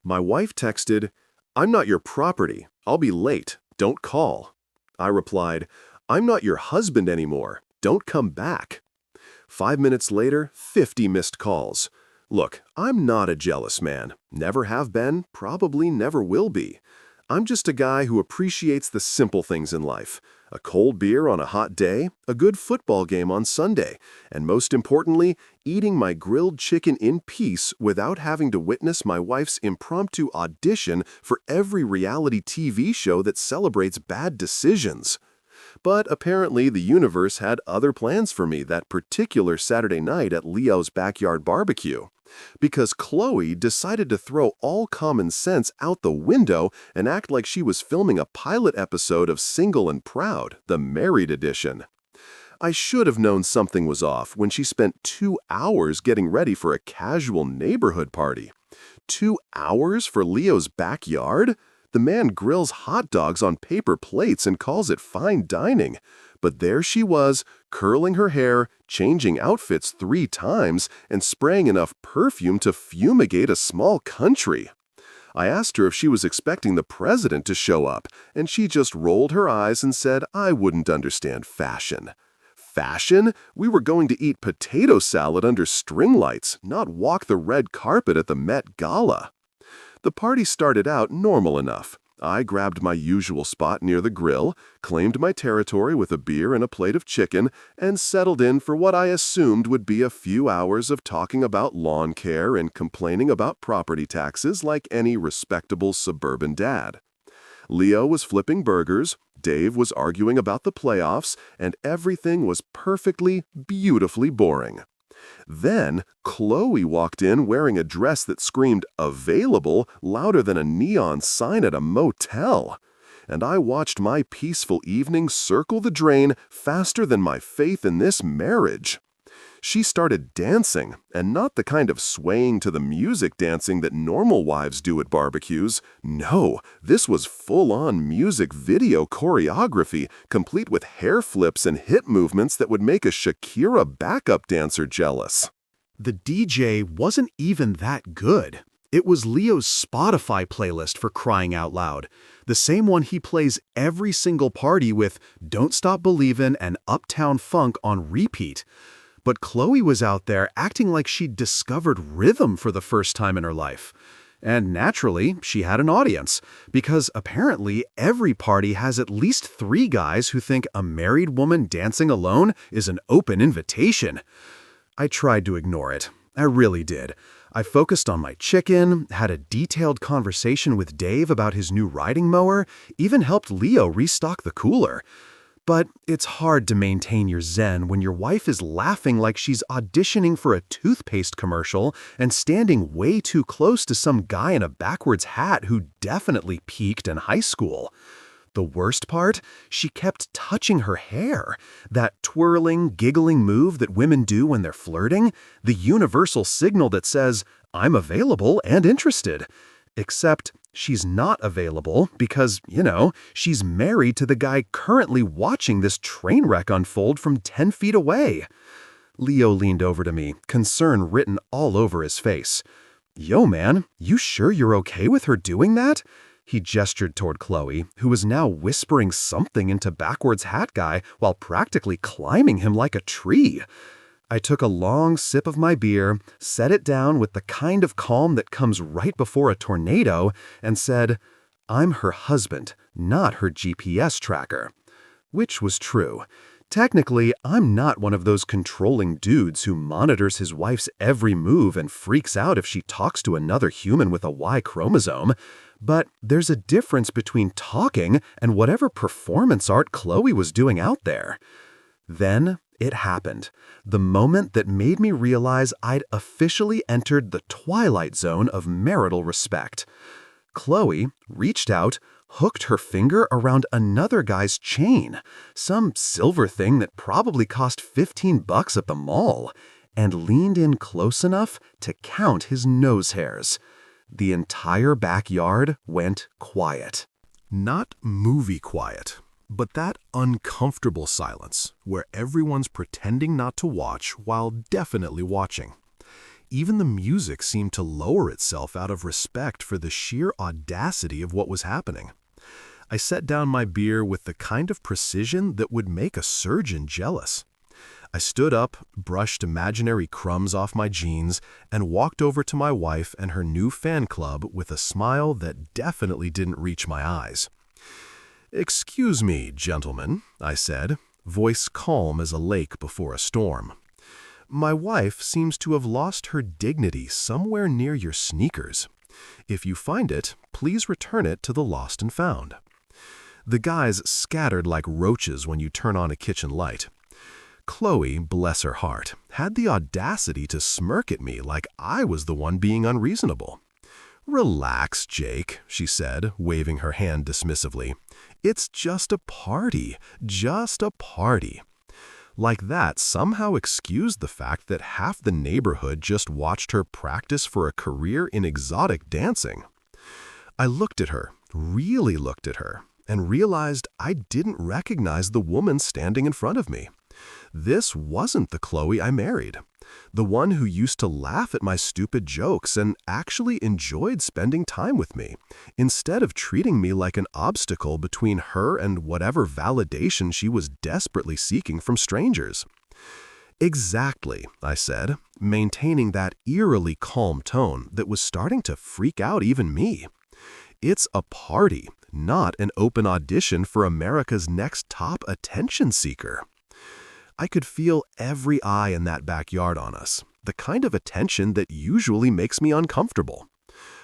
My wife texted, "I'm not your property. I'll be late. Don't call." I replied, "I'm not your husband anymore. Don't come back." 5 minutes later, 50 missed calls. Look, I'm not a jealous man. Never have been, probably never will be. I'm just a guy who appreciates the simple things in life. A cold beer on a hot day, a good football game on Sunday, and most importantly, eating my grilled chicken in peace without having to witness my wife's impromptu audition for every reality TV show that celebrates bad decisions. But apparently the universe had other plans for me that particular Saturday night at Leo's backyard barbecue. Because Chloe decided to throw all common sense out the window and act like she was filming a pilot episode of Single and Proud, the married edition. I should have known something was off when she spent 2 hours getting ready for a casual neighborhood party. 2 hours for Leo's backyard? The man grills hot dogs on paper plates and calls it fine dining. But there she was, curling her hair, changing outfits 3 times, and spraying enough perfume to fumigate a small country. I asked her if she was expecting the president to show up, and she just rolled her eyes and said I wouldn't understand fashion. Fashion? We were going to eat potato salad under string lights, not walk the red carpet at the Met Gala. The party started out normal enough. I grabbed my usual spot near the grill, claimed my territory with a beer and a plate of chicken, and settled in for what I assumed would be a few hours of talking about lawn care and complaining about property taxes like any respectable suburban dad. Leo was flipping burgers, Dave was arguing about the playoffs, and everything was perfectly, beautifully boring. Then, Chloe walked in wearing a dress that screamed "available" louder than a neon sign at a motel. And I watched my peaceful evening circle the drain faster than my faith in this marriage. She started dancing, and not the kind of swaying to the music dancing that normal wives do at barbecues. No, this was full-on music video choreography, complete with hair flips and hip movements that would make a Shakira backup dancer jealous. The DJ wasn't even that good. It was Leo's Spotify playlist, for crying out loud. The same one he plays every single party with Don't Stop Believin' and Uptown Funk on repeat. But Chloe was out there acting like she'd discovered rhythm for the first time in her life. And naturally, she had an audience, because apparently every party has at least 3 guys who think a married woman dancing alone is an open invitation. I tried to ignore it. I really did. I focused on my chicken, had a detailed conversation with Dave about his new riding mower, even helped Leo restock the cooler. But it's hard to maintain your zen when your wife is laughing like she's auditioning for a toothpaste commercial and standing way too close to some guy in a backwards hat who definitely peaked in high school. The worst part? She kept touching her hair. That twirling, giggling move that women do when they're flirting. The universal signal that says, I'm available and interested. Except she's not available because, she's married to the guy currently watching this train wreck unfold from 10 feet away. Leo leaned over to me, concern written all over his face. Yo, man, you sure you're okay with her doing that? He gestured toward Chloe, who was now whispering something into backwards hat guy while practically climbing him like a tree. I took a long sip of my beer, set it down with the kind of calm that comes right before a tornado, and said, I'm her husband, not her GPS tracker. Which was true. Technically, I'm not one of those controlling dudes who monitors his wife's every move and freaks out if she talks to another human with a Y chromosome. But there's a difference between talking and whatever performance art Chloe was doing out there. Then it happened. The moment that made me realize I'd officially entered the twilight zone of marital respect. Chloe reached out, hooked her finger around another guy's chain, some silver thing that probably cost $15 at the mall, and leaned in close enough to count his nose hairs. The entire backyard went quiet. Not movie quiet, but that uncomfortable silence where everyone's pretending not to watch while definitely watching. Even the music seemed to lower itself out of respect for the sheer audacity of what was happening. I set down my beer with the kind of precision that would make a surgeon jealous. I stood up, brushed imaginary crumbs off my jeans, and walked over to my wife and her new fan club with a smile that definitely didn't reach my eyes. "Excuse me, gentlemen," I said, voice calm as a lake before a storm. "My wife seems to have lost her dignity somewhere near your sneakers. If you find it, please return it to the lost and found." The guys scattered like roaches when you turn on a kitchen light. Chloe, bless her heart, had the audacity to smirk at me like I was the one being unreasonable. "Relax, Jake," she said, waving her hand dismissively. "It's just a party, just a party." Like that somehow excused the fact that half the neighborhood just watched her practice for a career in exotic dancing. I looked at her, really looked at her, and realized I didn't recognize the woman standing in front of me. This wasn't the Chloe I married. The one who used to laugh at my stupid jokes and actually enjoyed spending time with me, instead of treating me like an obstacle between her and whatever validation she was desperately seeking from strangers. "Exactly," I said, maintaining that eerily calm tone that was starting to freak out even me. "It's a party, not an open audition for America's next top attention seeker." I could feel every eye in that backyard on us, the kind of attention that usually makes me uncomfortable.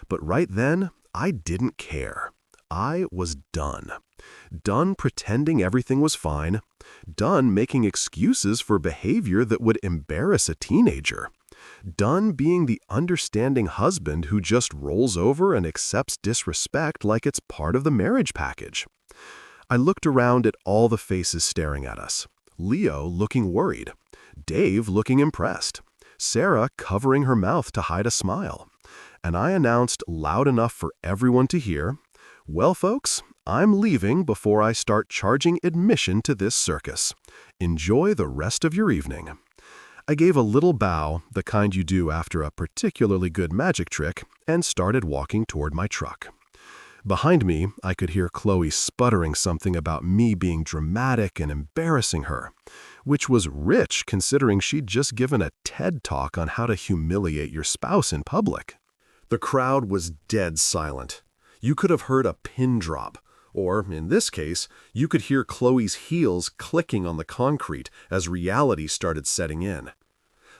But right then, I didn't care. I was done. Done pretending everything was fine. Done making excuses for behavior that would embarrass a teenager. Done being the understanding husband who just rolls over and accepts disrespect like it's part of the marriage package. I looked around at all the faces staring at us. Leo looking worried, Dave looking impressed, Sarah covering her mouth to hide a smile, and I announced loud enough for everyone to hear, "Well, folks, I'm leaving before I start charging admission to this circus. Enjoy the rest of your evening." I gave a little bow, the kind you do after a particularly good magic trick, and started walking toward my truck. Behind me, I could hear Chloe sputtering something about me being dramatic and embarrassing her, which was rich considering she'd just given a TED talk on how to humiliate your spouse in public. The crowd was dead silent. You could have heard a pin drop, or, in this case, you could hear Chloe's heels clicking on the concrete as reality started setting in.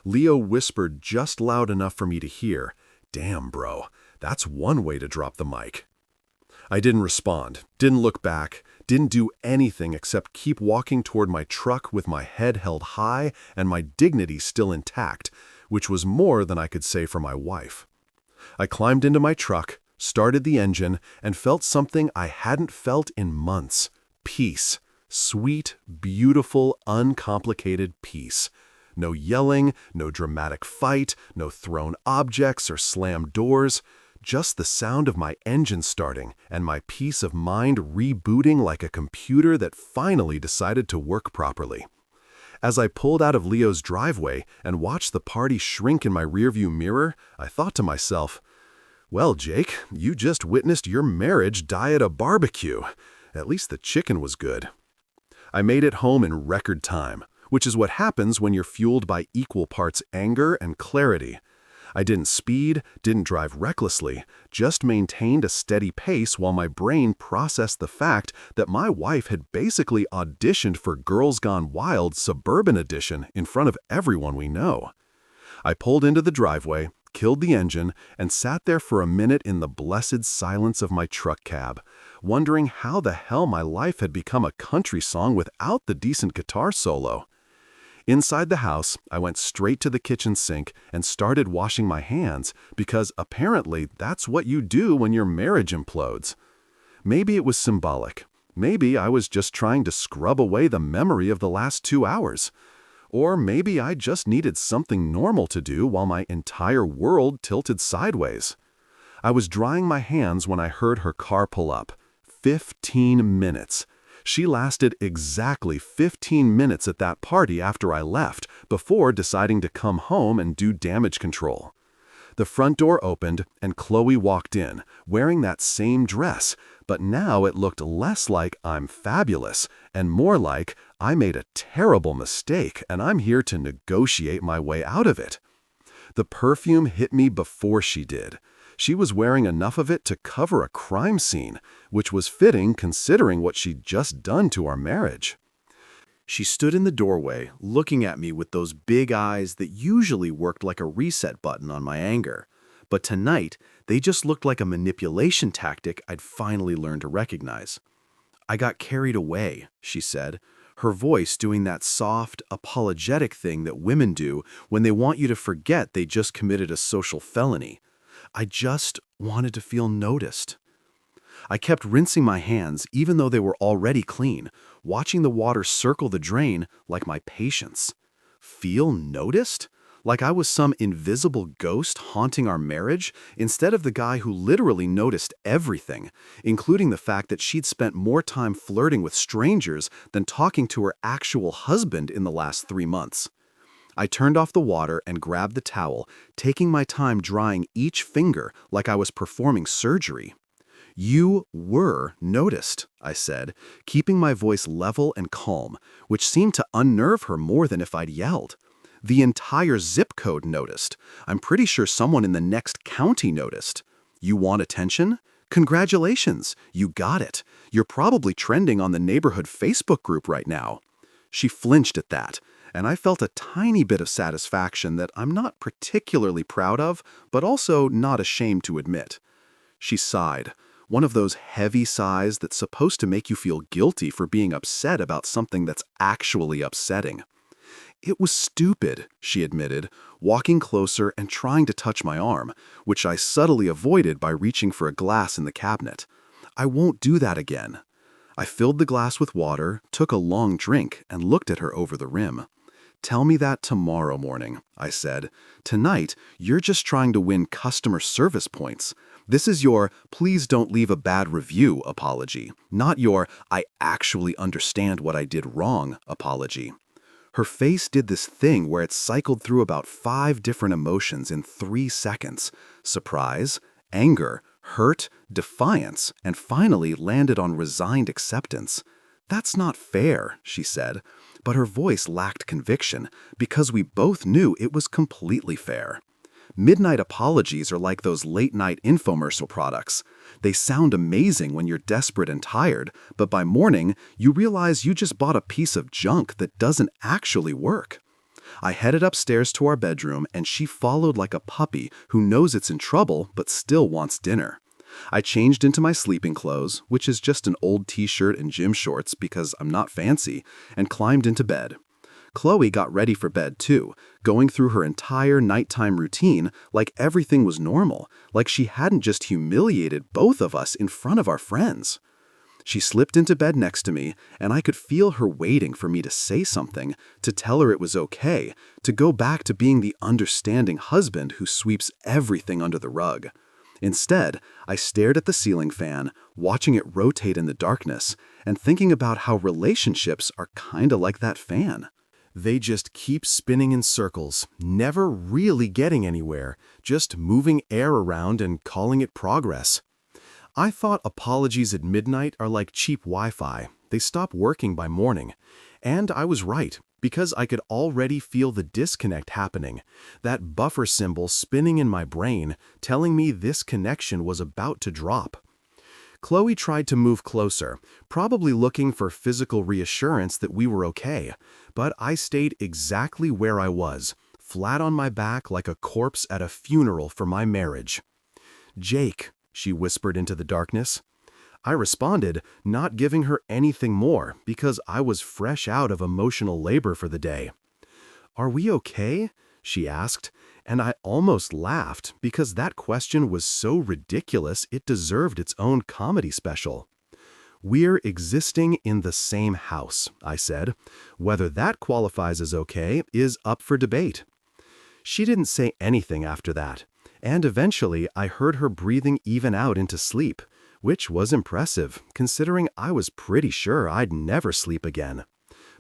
Leo whispered just loud enough for me to hear, "Damn, bro, that's one way to drop the mic." I didn't respond, didn't look back, didn't do anything except keep walking toward my truck with my head held high and my dignity still intact, which was more than I could say for my wife. I climbed into my truck, started the engine, and felt something I hadn't felt in months. Peace. Sweet, beautiful, uncomplicated peace. No yelling, no dramatic fight, no thrown objects or slammed doors. Just the sound of my engine starting and my peace of mind rebooting like a computer that finally decided to work properly. As I pulled out of Leo's driveway and watched the party shrink in my rearview mirror, I thought to myself, "Well, Jake, you just witnessed your marriage die at a barbecue. At least the chicken was good." I made it home in record time, which is what happens when you're fueled by equal parts anger and clarity. I didn't speed, didn't drive recklessly, just maintained a steady pace while my brain processed the fact that my wife had basically auditioned for Girls Gone Wild Suburban Edition in front of everyone we know. I pulled into the driveway, killed the engine, and sat there for a minute in the blessed silence of my truck cab, wondering how the hell my life had become a country song without the decent guitar solo. Inside the house, I went straight to the kitchen sink and started washing my hands because apparently that's what you do when your marriage implodes. Maybe it was symbolic. Maybe I was just trying to scrub away the memory of the last 2 hours. Or maybe I just needed something normal to do while my entire world tilted sideways. I was drying my hands when I heard her car pull up. 15 minutes. She lasted exactly 15 minutes at that party after I left, before deciding to come home and do damage control. The front door opened, and Chloe walked in, wearing that same dress, but now it looked less like I'm fabulous, and more like I made a terrible mistake and I'm here to negotiate my way out of it. The perfume hit me before she did. She was wearing enough of it to cover a crime scene, which was fitting considering what she'd just done to our marriage. She stood in the doorway, looking at me with those big eyes that usually worked like a reset button on my anger. But tonight, they just looked like a manipulation tactic I'd finally learned to recognize. "I got carried away," she said, her voice doing that soft, apologetic thing that women do when they want you to forget they just committed a social felony. "I just wanted to feel noticed." I kept rinsing my hands even though they were already clean, watching the water circle the drain like my patience. Feel noticed? Like I was some invisible ghost haunting our marriage instead of the guy who literally noticed everything, including the fact that she'd spent more time flirting with strangers than talking to her actual husband in the last 3 months. I turned off the water and grabbed the towel, taking my time drying each finger like I was performing surgery. "You were noticed," I said, keeping my voice level and calm, which seemed to unnerve her more than if I'd yelled. "The entire zip code noticed. I'm pretty sure someone in the next county noticed. You want attention? Congratulations, you got it. You're probably trending on the neighborhood Facebook group right now." She flinched at that, and I felt a tiny bit of satisfaction that I'm not particularly proud of, but also not ashamed to admit. She sighed. One of those heavy sighs that's supposed to make you feel guilty for being upset about something that's actually upsetting. "It was stupid," she admitted, walking closer and trying to touch my arm, which I subtly avoided by reaching for a glass in the cabinet. "I won't do that again." I filled the glass with water, took a long drink, and looked at her over the rim. "Tell me that tomorrow morning," I said. "Tonight, you're just trying to win customer service points. This is your 'please don't leave a bad review' apology, not your 'I actually understand what I did wrong' apology." Her face did this thing where it cycled through about 5 different emotions in 3 seconds: surprise, anger, hurt, defiance, and finally landed on resigned acceptance. "That's not fair," she said, but her voice lacked conviction because we both knew it was completely fair. Midnight apologies are like those late-night infomercial products. They sound amazing when you're desperate and tired, but by morning, you realize you just bought a piece of junk that doesn't actually work. I headed upstairs to our bedroom, and she followed like a puppy who knows it's in trouble but still wants dinner. I changed into my sleeping clothes, which is just an old t-shirt and gym shorts because I'm not fancy, and climbed into bed. Chloe got ready for bed too, going through her entire nighttime routine like everything was normal, like she hadn't just humiliated both of us in front of our friends. She slipped into bed next to me, and I could feel her waiting for me to say something, to tell her it was okay, to go back to being the understanding husband who sweeps everything under the rug. Instead, I stared at the ceiling fan, watching it rotate in the darkness, and thinking about how relationships are kinda like that fan. They just keep spinning in circles, never really getting anywhere, just moving air around and calling it progress. I thought apologies at midnight are like cheap Wi-Fi. They stop working by morning. And I was right, because I could already feel the disconnect happening, that buffer symbol spinning in my brain, telling me this connection was about to drop. Chloe tried to move closer, probably looking for physical reassurance that we were okay, but I stayed exactly where I was, flat on my back like a corpse at a funeral for my marriage. "Jake," she whispered into the darkness. I responded, not giving her anything more because I was fresh out of emotional labor for the day. "Are we okay?" she asked, and I almost laughed because that question was so ridiculous it deserved its own comedy special. "We're existing in the same house," I said. "Whether that qualifies as okay is up for debate." She didn't say anything after that, and eventually I heard her breathing even out into sleep, which was impressive, considering I was pretty sure I'd never sleep again.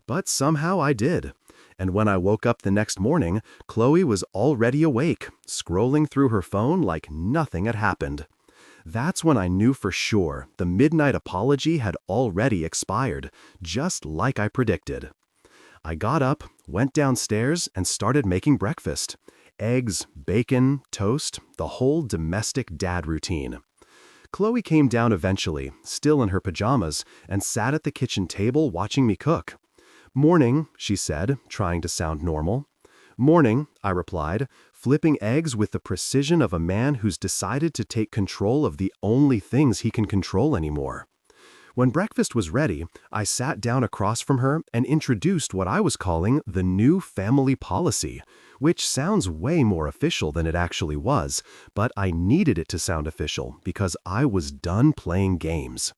But somehow I did. And when I woke up the next morning, Chloe was already awake, scrolling through her phone like nothing had happened. That's when I knew for sure the midnight apology had already expired, just like I predicted. I got up, went downstairs, and started making breakfast. Eggs, bacon, toast, the whole domestic dad routine. Chloe came down eventually, still in her pajamas, and sat at the kitchen table watching me cook. "Morning," she said, trying to sound normal. "Morning," I replied, flipping eggs with the precision of a man who's decided to take control of the only things he can control anymore. When breakfast was ready, I sat down across from her and introduced what I was calling the new family policy, which sounds way more official than it actually was, but I needed it to sound official because I was done playing games.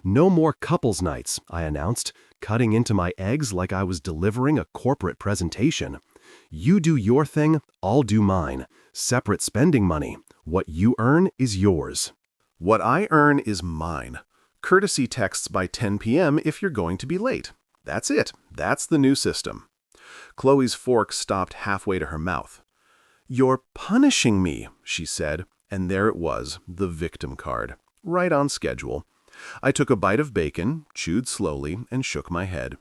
"No more couples nights," I announced, cutting into my eggs like I was delivering a corporate presentation. "You do your thing, I'll do mine. Separate spending money. What you earn is yours." What I earn is mine. Courtesy texts by 10 p.m. if you're going to be late. That's it. That's the new system. Chloe's fork stopped halfway to her mouth. "You're punishing me," she said, and there it was, the victim card. Right on schedule. I took a bite of bacon, chewed slowly, and shook my head.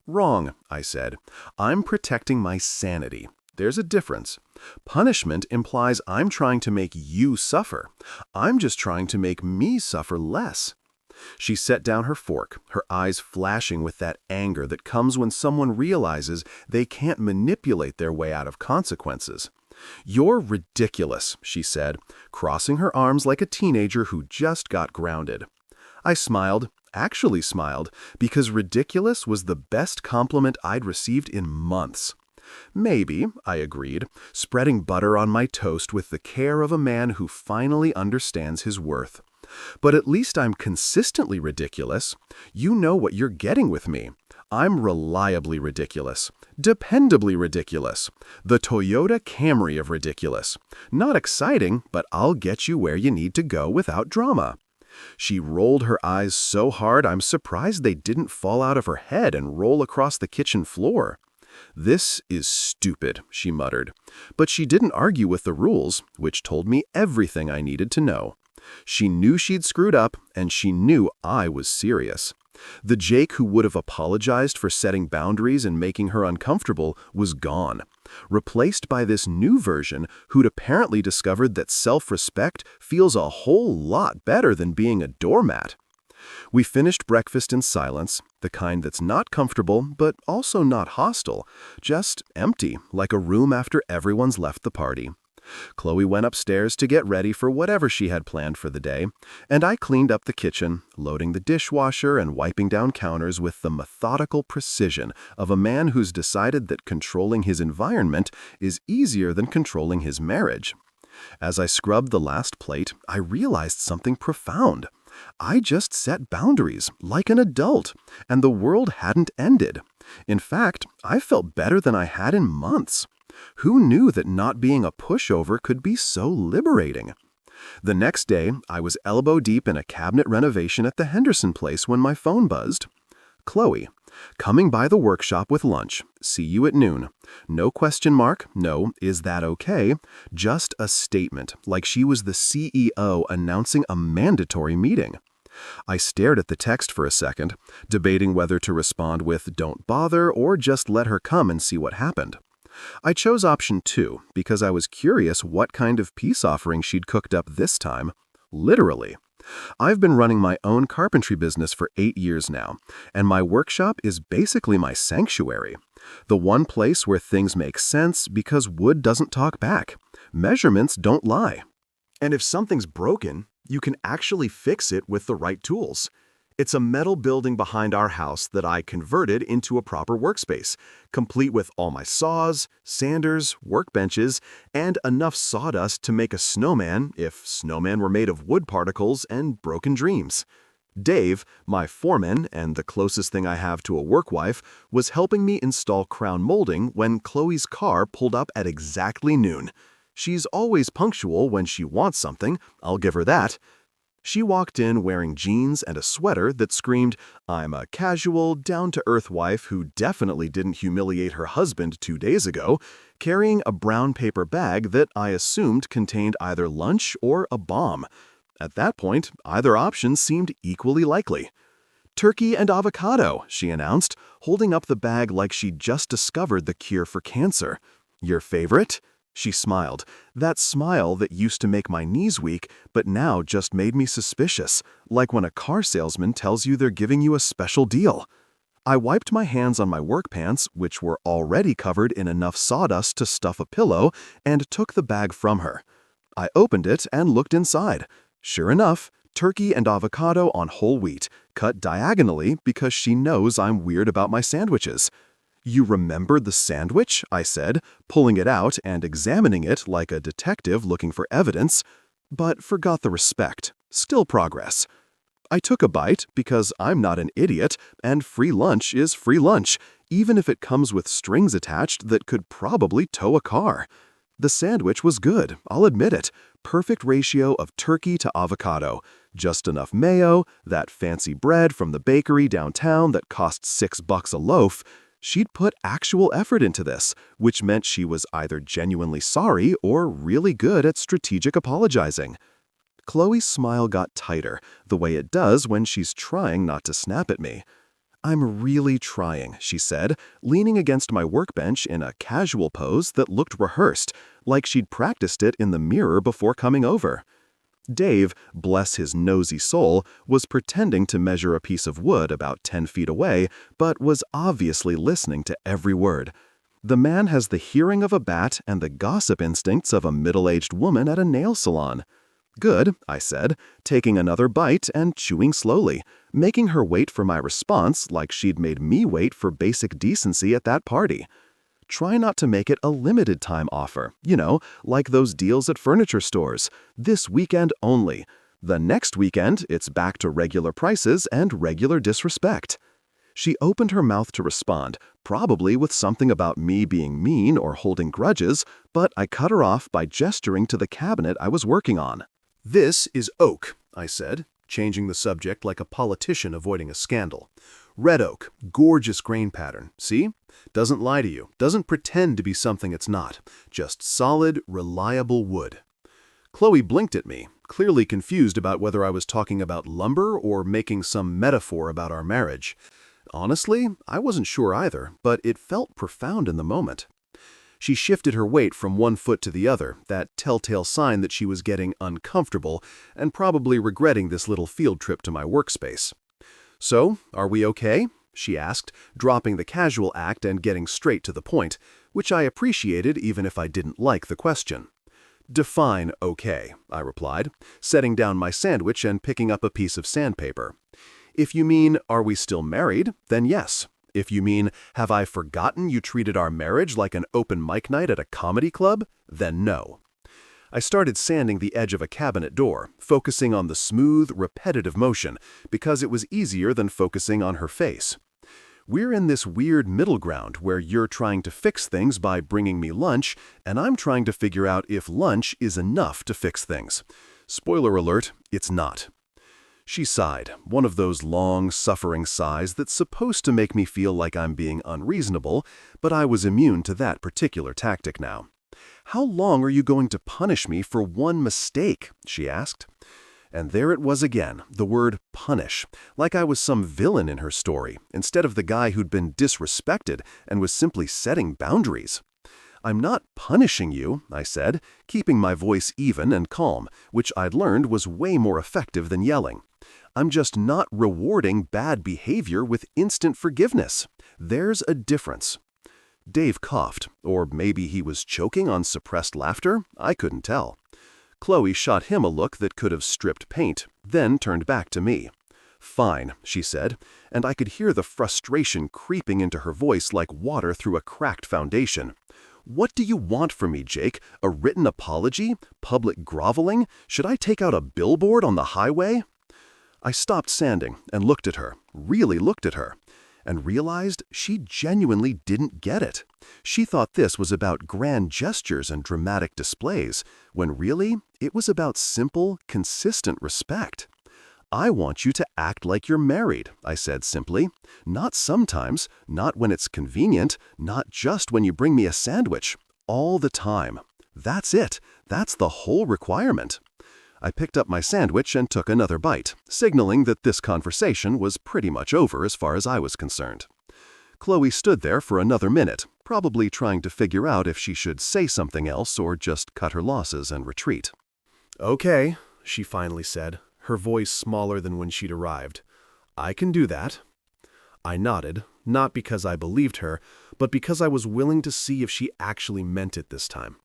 "Wrong," I said. "I'm protecting my sanity. There's a difference. Punishment implies I'm trying to make you suffer. I'm just trying to make me suffer less." She set down her fork, her eyes flashing with that anger that comes when someone realizes they can't manipulate their way out of consequences. "You're ridiculous," she said, crossing her arms like a teenager who just got grounded. I smiled, actually smiled, because ridiculous was the best compliment I'd received in months. "Maybe," I agreed, spreading butter on my toast with the care of a man who finally understands his worth. "But at least I'm consistently ridiculous. You know what you're getting with me. I'm reliably ridiculous. Dependably ridiculous. The Toyota Camry of ridiculous. Not exciting, but I'll get you where you need to go without drama." She rolled her eyes so hard I'm surprised they didn't fall out of her head and roll across the kitchen floor. "This is stupid," she muttered. But she didn't argue with the rules, which told me everything I needed to know. She knew she'd screwed up, and she knew I was serious. The Jake who would have apologized for setting boundaries and making her uncomfortable was gone, replaced by this new version who'd apparently discovered that self-respect feels a whole lot better than being a doormat. We finished breakfast in silence, the kind that's not comfortable but also not hostile, just empty, like a room after everyone's left the party. Chloe went upstairs to get ready for whatever she had planned for the day, and I cleaned up the kitchen, loading the dishwasher and wiping down counters with the methodical precision of a man who's decided that controlling his environment is easier than controlling his marriage. As I scrubbed the last plate, I realized something profound. I just set boundaries, like an adult, and the world hadn't ended. In fact, I felt better than I had in months. Who knew that not being a pushover could be so liberating? The next day, I was elbow deep in a cabinet renovation at the Henderson place when my phone buzzed. "Chloe, coming by the workshop with lunch. See you at noon." No question mark, no, is that okay? Just a statement, like she was the CEO announcing a mandatory meeting. I stared at the text for a second, debating whether to respond with "don't bother" or just let her come and see what happened. I chose option 2 because I was curious what kind of peace offering she'd cooked up this time. Literally. I've been running my own carpentry business for 8 years now, and my workshop is basically my sanctuary. The one place where things make sense because wood doesn't talk back. Measurements don't lie. And if something's broken, you can actually fix it with the right tools. It's a metal building behind our house that I converted into a proper workspace, complete with all my saws, sanders, workbenches, and enough sawdust to make a snowman if snowmen were made of wood particles and broken dreams. Dave, my foreman and the closest thing I have to a workwife, was helping me install crown molding when Chloe's car pulled up at exactly noon. She's always punctual when she wants something, I'll give her that. She walked in wearing jeans and a sweater that screamed, "I'm a casual, down-to-earth wife who definitely didn't humiliate her husband 2 days ago," carrying a brown paper bag that I assumed contained either lunch or a bomb. At that point, either option seemed equally likely. "Turkey and avocado," she announced, holding up the bag like she'd just discovered the cure for cancer. "Your favorite?" She smiled, that smile that used to make my knees weak, but now just made me suspicious, like when a car salesman tells you they're giving you a special deal. I wiped my hands on my work pants, which were already covered in enough sawdust to stuff a pillow, and took the bag from her. I opened it and looked inside. Sure enough, turkey and avocado on whole wheat, cut diagonally because she knows I'm weird about my sandwiches. "You remembered the sandwich?" I said, pulling it out and examining it like a detective looking for evidence, but forgot the respect. Still progress. I took a bite because I'm not an idiot, and free lunch is free lunch, even if it comes with strings attached that could probably tow a car. The sandwich was good, I'll admit it. Perfect ratio of turkey to avocado. Just enough mayo, that fancy bread from the bakery downtown that costs $6 a loaf. She'd put actual effort into this, which meant she was either genuinely sorry or really good at strategic apologizing. Chloe's smile got tighter, the way it does when she's trying not to snap at me. "I'm really trying," she said, leaning against my workbench in a casual pose that looked rehearsed, like she'd practiced it in the mirror before coming over. Dave, bless his nosy soul, was pretending to measure a piece of wood about 10 feet away, but was obviously listening to every word. The man has the hearing of a bat and the gossip instincts of a middle-aged woman at a nail salon. "Good," I said, taking another bite and chewing slowly, making her wait for my response like she'd made me wait for basic decency at that party. Try not to make it a limited time offer, like those deals at furniture stores. This weekend only. The next weekend, it's back to regular prices and regular disrespect. She opened her mouth to respond, probably with something about me being mean or holding grudges, but I cut her off by gesturing to the cabinet I was working on. "This is oak," I said, changing the subject like a politician avoiding a scandal. "Red oak, gorgeous grain pattern, see? Doesn't lie to you, doesn't pretend to be something it's not. Just solid, reliable wood." Chloe blinked at me, clearly confused about whether I was talking about lumber or making some metaphor about our marriage. Honestly, I wasn't sure either, but it felt profound in the moment. She shifted her weight from one foot to the other, that telltale sign that she was getting uncomfortable and probably regretting this little field trip to my workspace. "So, are we okay?" she asked, dropping the casual act and getting straight to the point, which I appreciated even if I didn't like the question. "Define okay," I replied, setting down my sandwich and picking up a piece of sandpaper. "If you mean, are we still married, then yes. If you mean, have I forgotten you treated our marriage like an open mic night at a comedy club, then no." I started sanding the edge of a cabinet door, focusing on the smooth, repetitive motion, because it was easier than focusing on her face. We're in this weird middle ground where you're trying to fix things by bringing me lunch, and I'm trying to figure out if lunch is enough to fix things. Spoiler alert, it's not. She sighed, one of those long, suffering sighs that's supposed to make me feel like I'm being unreasonable, but I was immune to that particular tactic now. "How long are you going to punish me for one mistake?" she asked. And there it was again, the word punish, like I was some villain in her story, instead of the guy who'd been disrespected and was simply setting boundaries. "I'm not punishing you," I said, keeping my voice even and calm, which I'd learned was way more effective than yelling. "I'm just not rewarding bad behavior with instant forgiveness. There's a difference." Dave coughed, or maybe he was choking on suppressed laughter, I couldn't tell. Chloe shot him a look that could have stripped paint, then turned back to me. "Fine," she said, and I could hear the frustration creeping into her voice like water through a cracked foundation. "What do you want from me, Jake? A written apology? Public groveling? Should I take out a billboard on the highway?" I stopped sanding and looked at her, really looked at her, and realized she genuinely didn't get it. She thought this was about grand gestures and dramatic displays, when really, it was about simple, consistent respect. I want you to act like you're married, I said simply. Not sometimes, not when it's convenient, not just when you bring me a sandwich. All the time. That's it. That's the whole requirement. I picked up my sandwich and took another bite, signaling that this conversation was pretty much over as far as I was concerned. Chloe stood there for another minute, probably trying to figure out if she should say something else or just cut her losses and retreat. "Okay," she finally said, her voice smaller than when she'd arrived. "I can do that." I nodded, not because I believed her, but because I was willing to see if she actually meant it this time.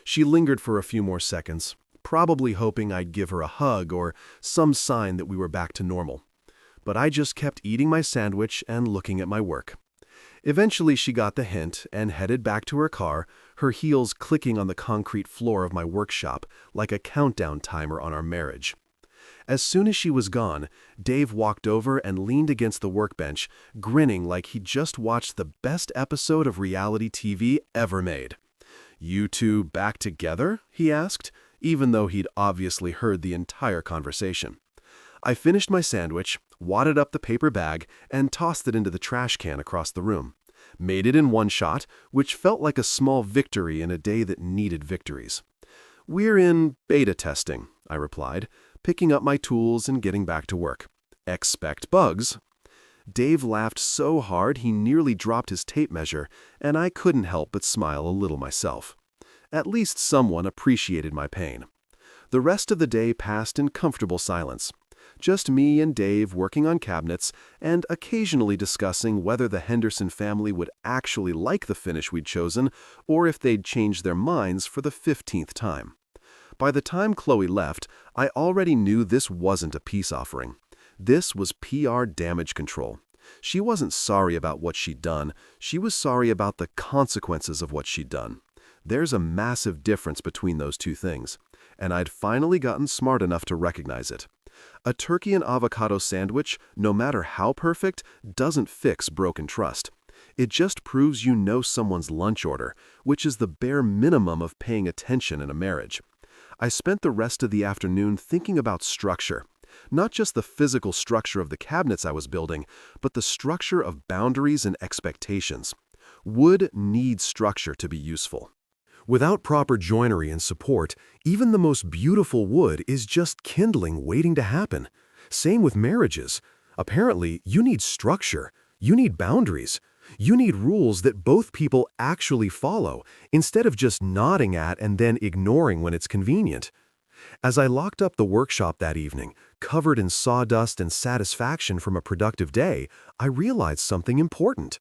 She lingered for a few more seconds, probably hoping I'd give her a hug or some sign that we were back to normal. But I just kept eating my sandwich and looking at my work. Eventually she got the hint and headed back to her car, her heels clicking on the concrete floor of my workshop like a countdown timer on our marriage. As soon as she was gone, Dave walked over and leaned against the workbench, grinning like he'd just watched the best episode of reality TV ever made. "You two back together?" he asked, even though he'd obviously heard the entire conversation. I finished my sandwich, wadded up the paper bag, and tossed it into the trash can across the room. Made it in one shot, which felt like a small victory in a day that needed victories. "We're in beta testing," I replied, picking up my tools and getting back to work. "Expect bugs." Dave laughed so hard he nearly dropped his tape measure, and I couldn't help but smile a little myself. At least someone appreciated my pain. The rest of the day passed in comfortable silence. Just me and Dave working on cabinets and occasionally discussing whether the Henderson family would actually like the finish we'd chosen or if they'd change their minds for the 15th time. By the time Chloe left, I already knew this wasn't a peace offering. This was PR damage control. She wasn't sorry about what she'd done. She was sorry about the consequences of what she'd done. There's a massive difference between those two things, and I'd finally gotten smart enough to recognize it. A turkey and avocado sandwich, no matter how perfect, doesn't fix broken trust. It just proves you know someone's lunch order, which is the bare minimum of paying attention in a marriage. I spent the rest of the afternoon thinking about structure. Not just the physical structure of the cabinets I was building, but the structure of boundaries and expectations. Wood needs structure to be useful. Without proper joinery and support, even the most beautiful wood is just kindling waiting to happen. Same with marriages. Apparently, you need structure. You need boundaries. You need rules that both people actually follow, instead of just nodding at and then ignoring when it's convenient. As I locked up the workshop that evening, covered in sawdust and satisfaction from a productive day, I realized something important.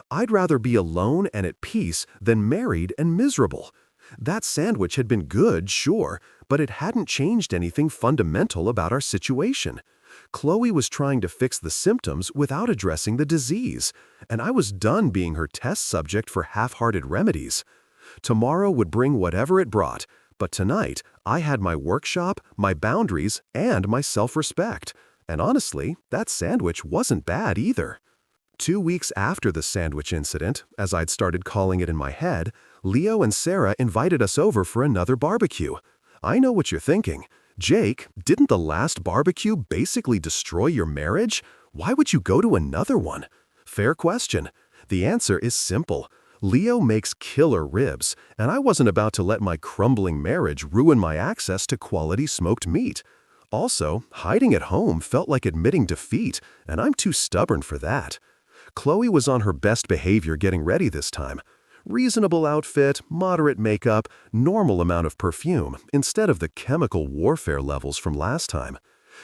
I'd rather be alone and at peace than married and miserable. That sandwich had been good, sure, but it hadn't changed anything fundamental about our situation. Chloe was trying to fix the symptoms without addressing the disease, and I was done being her test subject for half-hearted remedies. Tomorrow would bring whatever it brought, but tonight I had my workshop, my boundaries, and my self-respect. And honestly, that sandwich wasn't bad either. 2 weeks after the sandwich incident, as I'd started calling it in my head, Leo and Sarah invited us over for another barbecue. I know what you're thinking. Jake, didn't the last barbecue basically destroy your marriage? Why would you go to another one? Fair question. The answer is simple. Leo makes killer ribs, and I wasn't about to let my crumbling marriage ruin my access to quality smoked meat. Also, hiding at home felt like admitting defeat, and I'm too stubborn for that. Chloe was on her best behavior getting ready this time. Reasonable outfit, moderate makeup, normal amount of perfume, instead of the chemical warfare levels from last time.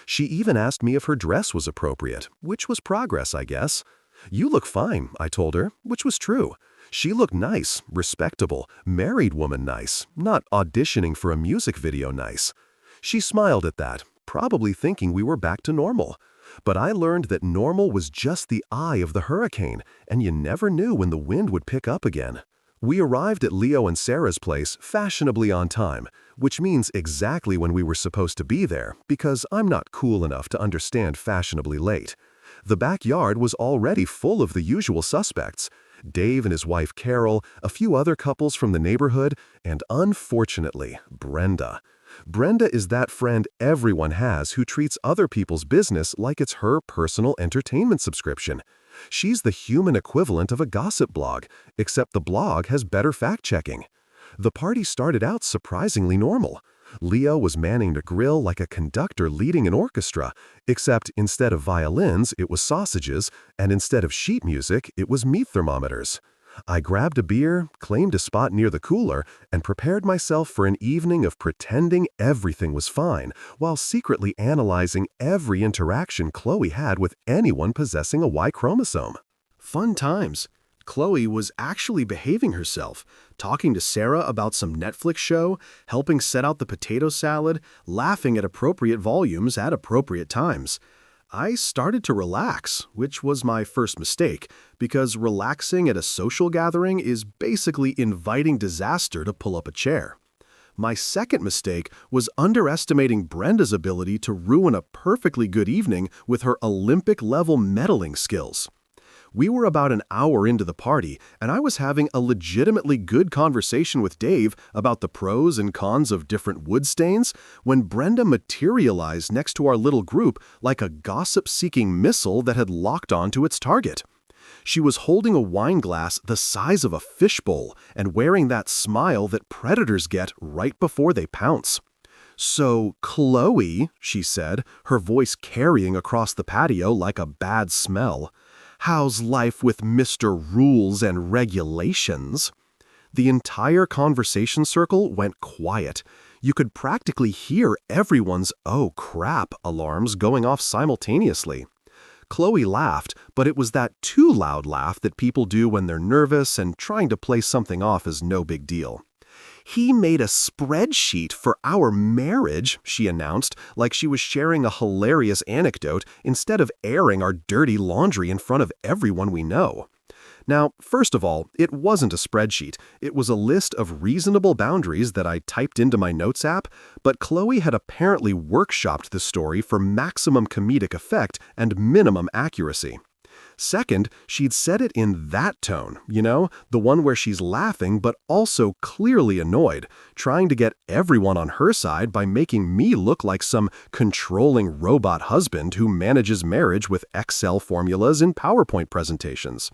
She even asked me if her dress was appropriate, which was progress, I guess. "You look fine," I told her, which was true. She looked nice, respectable, married woman nice, not auditioning for a music video nice. She smiled at that, probably thinking we were back to normal. But I learned that normal was just the eye of the hurricane, and you never knew when the wind would pick up again. We arrived at Leo and Sarah's place fashionably on time, which means exactly when we were supposed to be there, because I'm not cool enough to understand fashionably late. The backyard was already full of the usual suspects: Dave and his wife Carol, a few other couples from the neighborhood, and unfortunately, Brenda. Brenda is that friend everyone has who treats other people's business like it's her personal entertainment subscription. She's the human equivalent of a gossip blog, except the blog has better fact-checking. The party started out surprisingly normal. Leo was manning the grill like a conductor leading an orchestra, except instead of violins, it was sausages, and instead of sheet music, it was meat thermometers. I grabbed a beer, claimed a spot near the cooler, and prepared myself for an evening of pretending everything was fine, while secretly analyzing every interaction Chloe had with anyone possessing a Y chromosome. Fun times. Chloe was actually behaving herself, talking to Sarah about some Netflix show, helping set out the potato salad, laughing at appropriate volumes at appropriate times. I started to relax, which was my first mistake, because relaxing at a social gathering is basically inviting disaster to pull up a chair. My second mistake was underestimating Brenda's ability to ruin a perfectly good evening with her Olympic-level meddling skills. We were about an hour into the party, and I was having a legitimately good conversation with Dave about the pros and cons of different wood stains when Brenda materialized next to our little group like a gossip-seeking missile that had locked onto its target. She was holding a wine glass the size of a fishbowl and wearing that smile that predators get right before they pounce. "So, Chloe," she said, her voice carrying across the patio like a bad smell, "how's life with Mr. Rules and Regulations?" The entire conversation circle went quiet. You could practically hear everyone's "oh crap" alarms going off simultaneously. Chloe laughed, but it was that too loud laugh that people do when they're nervous and trying to play something off as no big deal. "He made a spreadsheet for our marriage," she announced, like she was sharing a hilarious anecdote instead of airing our dirty laundry in front of everyone we know. Now, first of all, it wasn't a spreadsheet. It was a list of reasonable boundaries that I typed into my notes app, but Chloe had apparently workshopped the story for maximum comedic effect and minimum accuracy. Second, she'd said it in that tone, the one where she's laughing but also clearly annoyed, trying to get everyone on her side by making me look like some controlling robot husband who manages marriage with Excel formulas in PowerPoint presentations.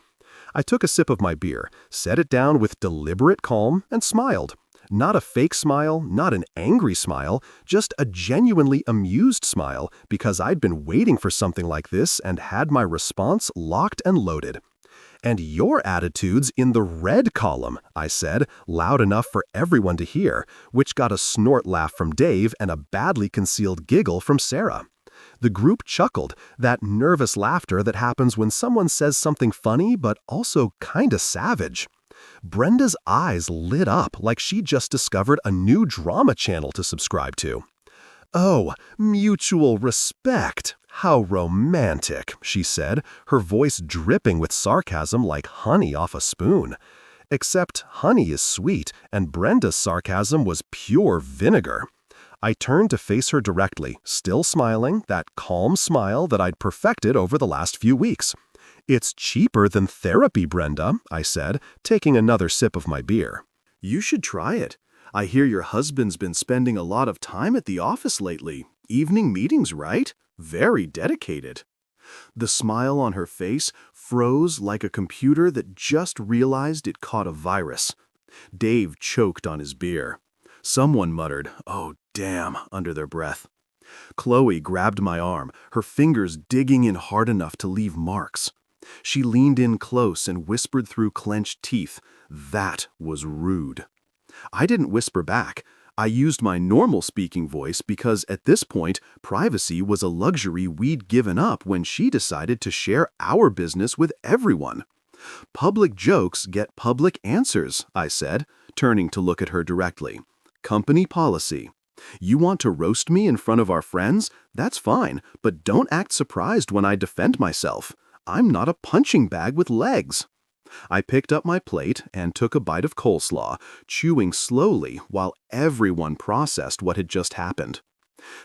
I took a sip of my beer, set it down with deliberate calm, and smiled. Not a fake smile, not an angry smile, just a genuinely amused smile because I'd been waiting for something like this and had my response locked and loaded. "And your attitude's in the red column," I said, loud enough for everyone to hear, which got a snort laugh from Dave and a badly concealed giggle from Sarah. The group chuckled, that nervous laughter that happens when someone says something funny but also kinda savage. Brenda's eyes lit up like she just discovered a new drama channel to subscribe to. "Oh, mutual respect. How romantic," she said, her voice dripping with sarcasm like honey off a spoon. Except honey is sweet, and Brenda's sarcasm was pure vinegar. I turned to face her directly, still smiling, that calm smile that I'd perfected over the last few weeks. "It's cheaper than therapy, Brenda," I said, taking another sip of my beer. "You should try it. I hear your husband's been spending a lot of time at the office lately. Evening meetings, right? Very dedicated." The smile on her face froze like a computer that just realized it caught a virus. Dave choked on his beer. Someone muttered, "Oh, damn," under their breath. Chloe grabbed my arm, her fingers digging in hard enough to leave marks. She leaned in close and whispered through clenched teeth, "That was rude." I didn't whisper back. I used my normal speaking voice because at this point, privacy was a luxury we'd given up when she decided to share our business with everyone. "Public jokes get public answers," I said, turning to look at her directly. "Company policy. You want to roast me in front of our friends? That's fine, but don't act surprised when I defend myself. I'm not a punching bag with legs." I picked up my plate and took a bite of coleslaw, chewing slowly while everyone processed what had just happened.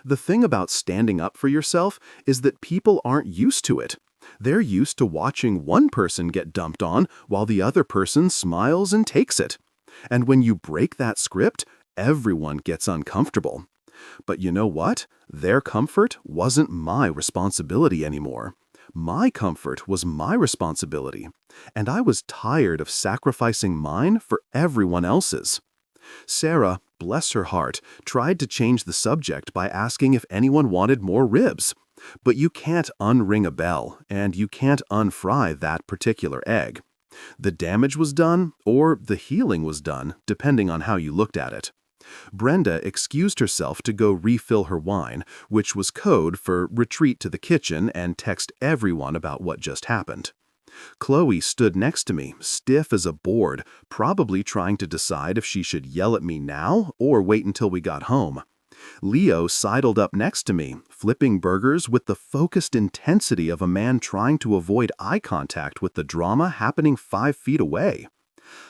The thing about standing up for yourself is that people aren't used to it. They're used to watching one person get dumped on while the other person smiles and takes it. And when you break that script, everyone gets uncomfortable. But you know what? Their comfort wasn't my responsibility anymore. My comfort was my responsibility, and I was tired of sacrificing mine for everyone else's. Sarah, bless her heart, tried to change the subject by asking if anyone wanted more ribs. But you can't unring a bell, and you can't unfry that particular egg. The damage was done, or the healing was done, depending on how you looked at it. Brenda excused herself to go refill her wine, which was code for retreat to the kitchen and text everyone about what just happened. Chloe stood next to me, stiff as a board, probably trying to decide if she should yell at me now or wait until we got home. Leo sidled up next to me, flipping burgers with the focused intensity of a man trying to avoid eye contact with the drama happening 5 feet away.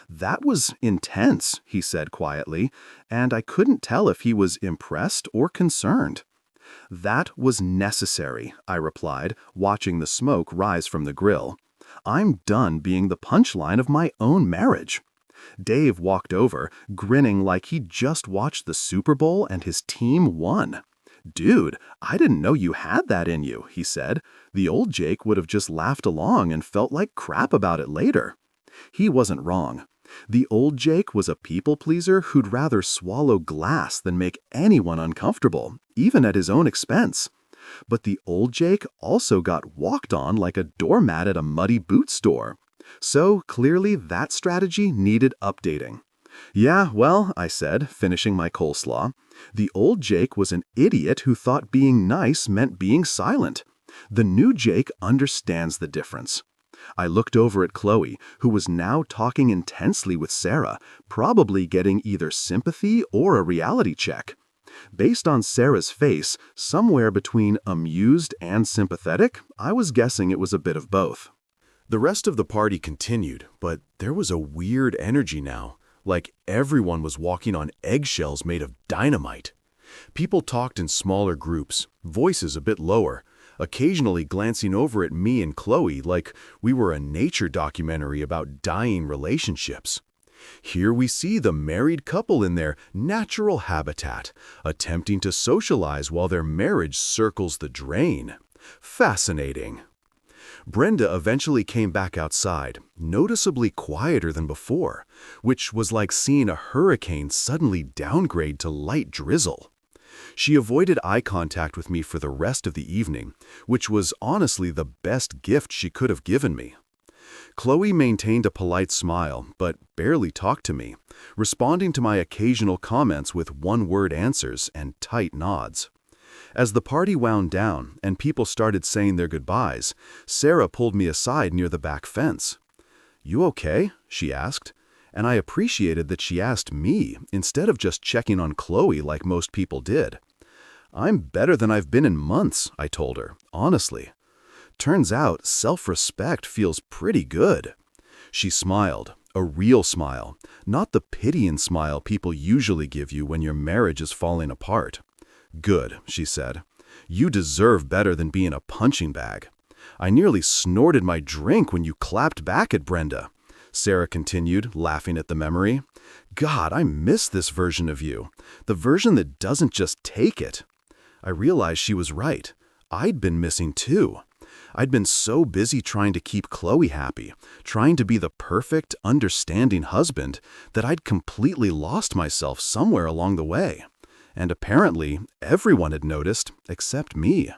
"That was intense," he said quietly, and I couldn't tell if he was impressed or concerned. "That was necessary," I replied, watching the smoke rise from the grill. "I'm done being the punchline of my own marriage." Dave walked over, grinning like he'd just watched the Super Bowl and his team won. "Dude, I didn't know you had that in you," he said. "The old Jake would have just laughed along and felt like crap about it later." He wasn't wrong. The old Jake was a people pleaser who'd rather swallow glass than make anyone uncomfortable, even at his own expense. But the old Jake also got walked on like a doormat at a muddy boot store. So clearly that strategy needed updating. "Yeah, well," I said, finishing my coleslaw, "the old Jake was an idiot who thought being nice meant being silent. The new Jake understands the difference." I looked over at Chloe, who was now talking intensely with Sarah, probably getting either sympathy or a reality check. Based on Sarah's face, somewhere between amused and sympathetic, I was guessing it was a bit of both. The rest of the party continued, but there was a weird energy now, like everyone was walking on eggshells made of dynamite. People talked in smaller groups, voices a bit lower, occasionally glancing over at me and Chloe like we were a nature documentary about dying relationships. Here we see the married couple in their natural habitat, attempting to socialize while their marriage circles the drain. Fascinating. Brenda eventually came back outside, noticeably quieter than before, which was like seeing a hurricane suddenly downgrade to light drizzle. She avoided eye contact with me for the rest of the evening, which was honestly the best gift she could have given me. Chloe maintained a polite smile, but barely talked to me, responding to my occasional comments with one-word answers and tight nods. As the party wound down and people started saying their goodbyes, Sarah pulled me aside near the back fence. "You okay?" she asked, and I appreciated that she asked me instead of just checking on Chloe like most people did. "I'm better than I've been in months," I told her, honestly. "Turns out self-respect feels pretty good." She smiled, a real smile, not the pitying smile people usually give you when your marriage is falling apart. "Good," she said. "You deserve better than being a punching bag. I nearly snorted my drink when you clapped back at Brenda," Sarah continued, laughing at the memory. "God, I miss this version of you, the version that doesn't just take it." I realized she was right. I'd been missing too. I'd been so busy trying to keep Chloe happy, trying to be the perfect, understanding husband, that I'd completely lost myself somewhere along the way. And apparently, everyone had noticed, except me.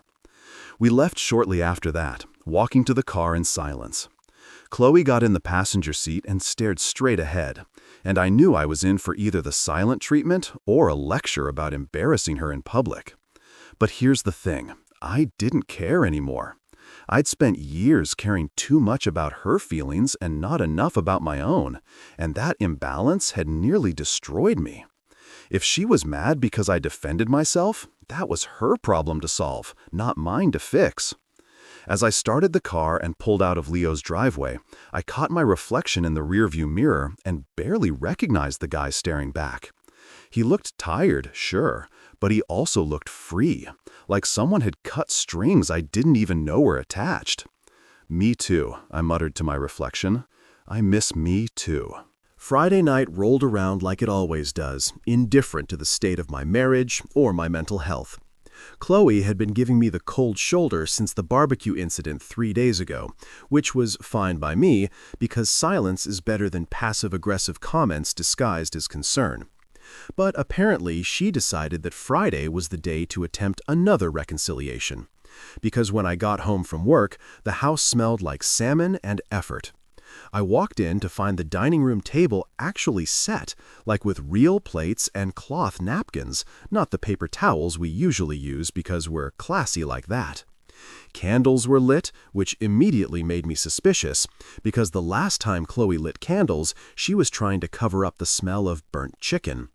We left shortly after that, walking to the car in silence. Chloe got in the passenger seat and stared straight ahead, and I knew I was in for either the silent treatment or a lecture about embarrassing her in public. But here's the thing, I didn't care anymore. I'd spent years caring too much about her feelings and not enough about my own, and that imbalance had nearly destroyed me. If she was mad because I defended myself, that was her problem to solve, not mine to fix. As I started the car and pulled out of Leo's driveway, I caught my reflection in the rearview mirror and barely recognized the guy staring back. He looked tired, sure, but he also looked free, like someone had cut strings I didn't even know were attached. "Me too," I muttered to my reflection. "I miss me too." Friday night rolled around like it always does, indifferent to the state of my marriage or my mental health. Chloe had been giving me the cold shoulder since the barbecue incident 3 days ago, which was fine by me because silence is better than passive-aggressive comments disguised as concern. But apparently she decided that Friday was the day to attempt another reconciliation. Because when I got home from work, the house smelled like salmon and effort. I walked in to find the dining room table actually set, like with real plates and cloth napkins, not the paper towels we usually use because we're classy like that. Candles were lit, which immediately made me suspicious, because the last time Chloe lit candles, she was trying to cover up the smell of burnt chicken.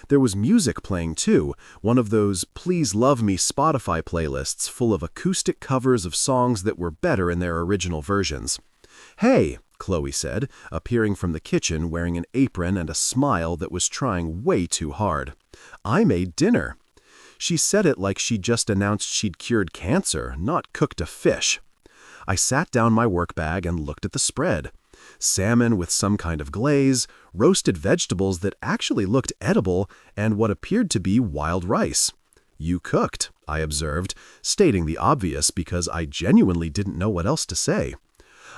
There was music playing too, one of those Please Love Me Spotify playlists full of acoustic covers of songs that were better in their original versions. "Hey," Chloe said, appearing from the kitchen wearing an apron and a smile that was trying way too hard. "I made dinner." She said it like she'd just announced she'd cured cancer, not cooked a fish. I sat down my work bag and looked at the spread. Salmon with some kind of glaze, roasted vegetables that actually looked edible, and what appeared to be wild rice. "You cooked," I observed, stating the obvious because I genuinely didn't know what else to say.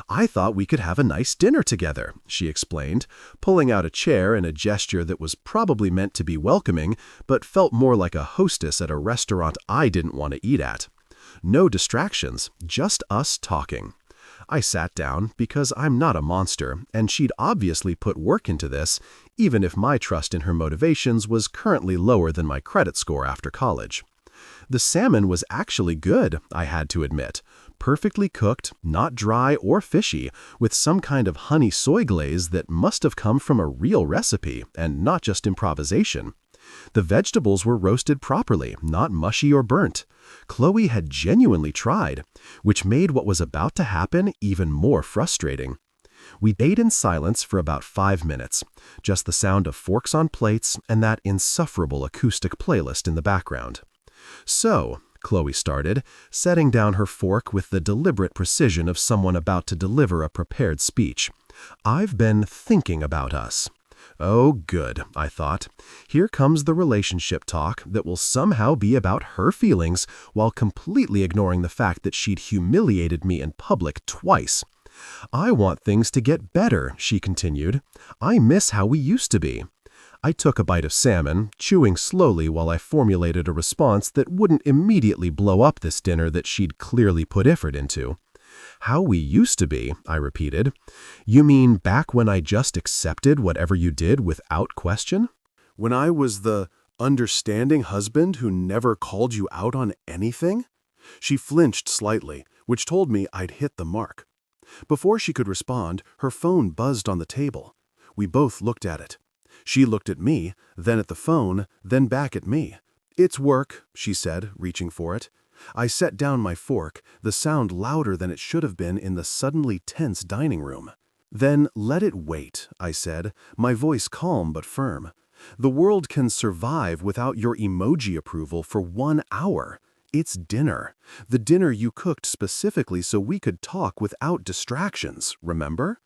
"I thought we could have a nice dinner together," she explained, pulling out a chair in a gesture that was probably meant to be welcoming, but felt more like a hostess at a restaurant I didn't want to eat at. No distractions, just us talking. I sat down because I'm not a monster, and she'd obviously put work into this, even if my trust in her motivations was currently lower than my credit score after college. The salmon was actually good, I had to admit. Perfectly cooked, not dry or fishy, with some kind of honey soy glaze that must have come from a real recipe and not just improvisation. The vegetables were roasted properly, not mushy or burnt. Chloe had genuinely tried, which made what was about to happen even more frustrating. We ate in silence for about 5 minutes, just the sound of forks on plates and that insufferable acoustic playlist in the background. "So," Chloe started, setting down her fork with the deliberate precision of someone about to deliver a prepared speech, "I've been thinking about us." Oh, good, I thought. Here comes the relationship talk that will somehow be about her feelings while completely ignoring the fact that she'd humiliated me in public twice. "I want things to get better," she continued. "I miss how we used to be." I took a bite of salmon, chewing slowly while I formulated a response that wouldn't immediately blow up this dinner that she'd clearly put effort into. "How we used to be," I repeated. "You mean back when I just accepted whatever you did without question? When I was the understanding husband who never called you out on anything?" She flinched slightly, which told me I'd hit the mark. Before she could respond, her phone buzzed on the table. We both looked at it. She looked at me, then at the phone, then back at me. "It's work," she said, reaching for it. I set down my fork, the sound louder than it should have been in the suddenly tense dining room. "Then let it wait," I said, my voice calm but firm. "The world can survive without your emoji approval for 1 hour. It's dinner. The dinner you cooked specifically so we could talk without distractions, remember?"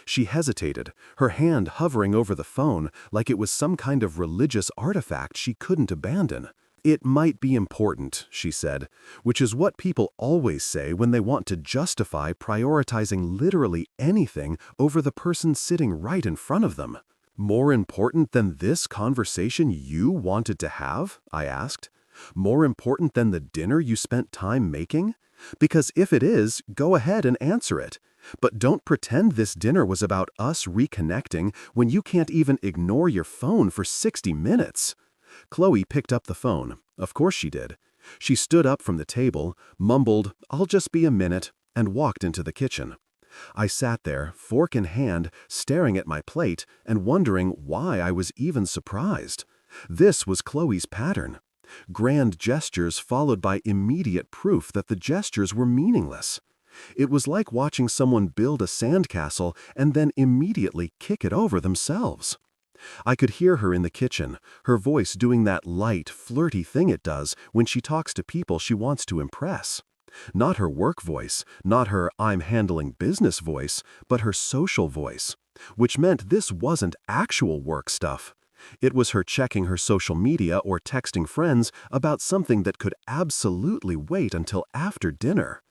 She hesitated, her hand hovering over the phone like it was some kind of religious artifact she couldn't abandon. "It might be important," she said, which is what people always say when they want to justify prioritizing literally anything over the person sitting right in front of them. "More important than this conversation you wanted to have?" I asked. "More important than the dinner you spent time making? Because if it is, go ahead and answer it. But don't pretend this dinner was about us reconnecting when you can't even ignore your phone for 60 minutes. Chloe picked up the phone. Of course she did. She stood up from the table, mumbled, "I'll just be a minute," and walked into the kitchen. I sat there, fork in hand, staring at my plate and wondering why I was even surprised. This was Chloe's pattern. Grand gestures followed by immediate proof that the gestures were meaningless. It was like watching someone build a sandcastle and then immediately kick it over themselves. I could hear her in the kitchen, her voice doing that light, flirty thing it does when she talks to people she wants to impress. Not her work voice, not her I'm handling business voice, but her social voice. which meant this wasn't actual work stuff. It was her checking her social media or texting friends about something that could absolutely wait until after dinner.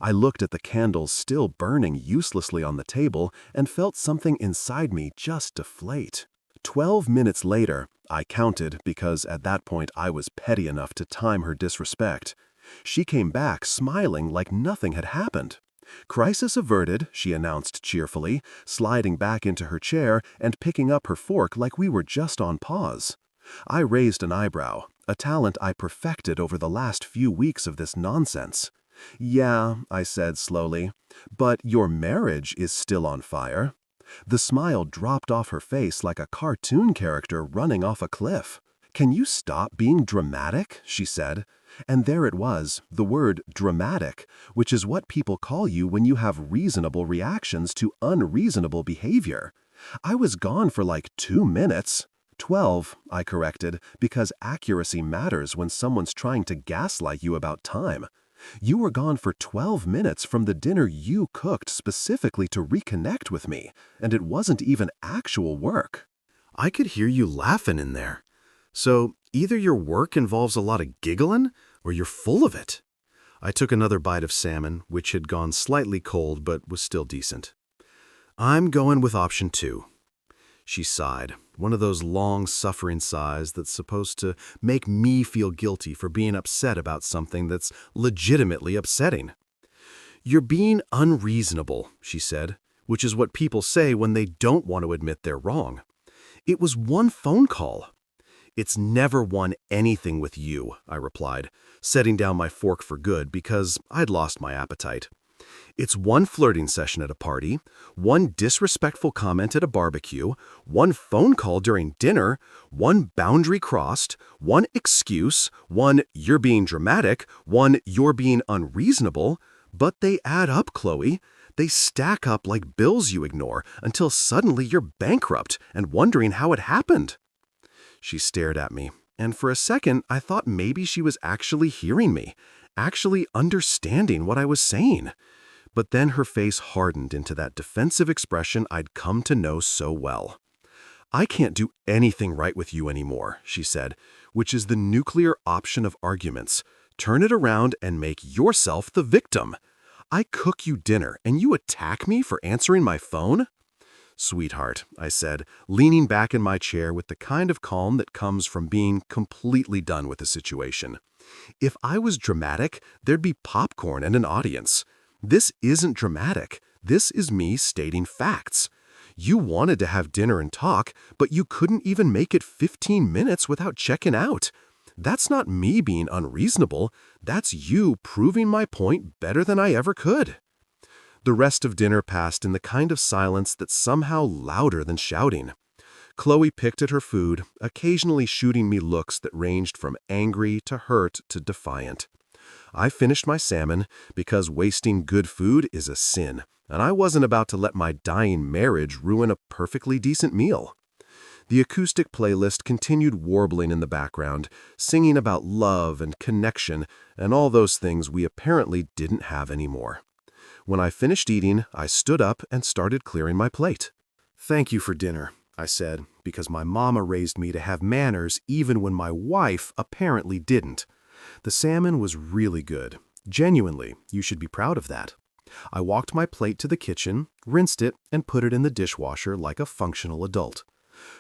I looked at the candles still burning uselessly on the table and felt something inside me just deflate. 12 minutes later, I counted because at that point I was petty enough to time her disrespect. She came back smiling like nothing had happened. "Crisis averted," she announced cheerfully, sliding back into her chair and picking up her fork like we were just on pause. I raised an eyebrow, a talent I perfected over the last few weeks of this nonsense. "Yeah," I said slowly, "but your marriage is still on fire." The smile dropped off her face like a cartoon character running off a cliff. "Can you stop being dramatic?" she said. And there it was, the word dramatic, which is what people call you when you have reasonable reactions to unreasonable behavior. I was gone for like 2 minutes. 12, I corrected, because accuracy matters when someone's trying to gaslight you about time. You were gone for 12 minutes from the dinner you cooked specifically to reconnect with me, and it wasn't even actual work. I could hear you laughing in there. So either your work involves a lot of giggling, or you're full of it. I took another bite of salmon, which had gone slightly cold but was still decent. I'm going with option 2. She sighed, one of those long, suffering sighs that's supposed to make me feel guilty for being upset about something that's legitimately upsetting. "You're being unreasonable," she said, which is what people say when they don't want to admit they're wrong. "It was one phone call." "It's never won anything with you," I replied, setting down my fork for good because I'd lost my appetite. "It's one flirting session at a party, one disrespectful comment at a barbecue, one phone call during dinner, one boundary crossed, one excuse, one you're being dramatic, one you're being unreasonable, but they add up, Chloe. They stack up like bills you ignore until suddenly you're bankrupt and wondering how it happened." She stared at me, and for a second I thought maybe she was actually hearing me, actually understanding what I was saying. But then her face hardened into that defensive expression I'd come to know so well. "I can't do anything right with you anymore," she said, which is the nuclear option of arguments. Turn it around and make yourself the victim. I cook you dinner and you attack me for answering my phone? "Sweetheart," I said, leaning back in my chair with the kind of calm that comes from being completely done with the situation. "If I was dramatic, there'd be popcorn and an audience. This isn't dramatic. This is me stating facts. You wanted to have dinner and talk, but you couldn't even make it 15 minutes without checking out. That's not me being unreasonable. That's you proving my point better than I ever could." The rest of dinner passed in the kind of silence that's somehow louder than shouting. Chloe picked at her food, occasionally shooting me looks that ranged from angry to hurt to defiant. I finished my salmon because wasting good food is a sin, and I wasn't about to let my dying marriage ruin a perfectly decent meal. The acoustic playlist continued warbling in the background, singing about love and connection and all those things we apparently didn't have anymore. When I finished eating, I stood up and started clearing my plate. "Thank you for dinner," I said, because my mama raised me to have manners even when my wife apparently didn't. The salmon was really good. Genuinely, you should be proud of that. I walked my plate to the kitchen, rinsed it, and put it in the dishwasher like a functional adult.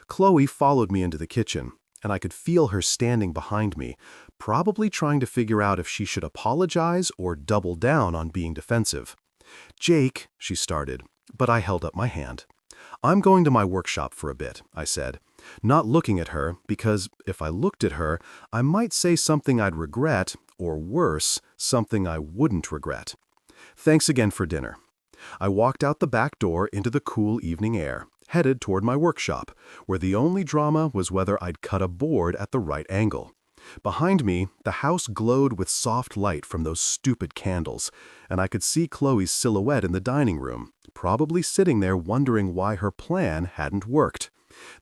Chloe followed me into the kitchen, and I could feel her standing behind me, probably trying to figure out if she should apologize or double down on being defensive. "Jake," she started, but I held up my hand. "I'm going to my workshop for a bit," I said, not looking at her because if I looked at her, I might say something I'd regret, or worse, something I wouldn't regret. "Thanks again for dinner." I walked out the back door into the cool evening air, headed toward my workshop, where the only drama was whether I'd cut a board at the right angle. Behind me, the house glowed with soft light from those stupid candles, and I could see Chloe's silhouette in the dining room, probably sitting there wondering why her plan hadn't worked.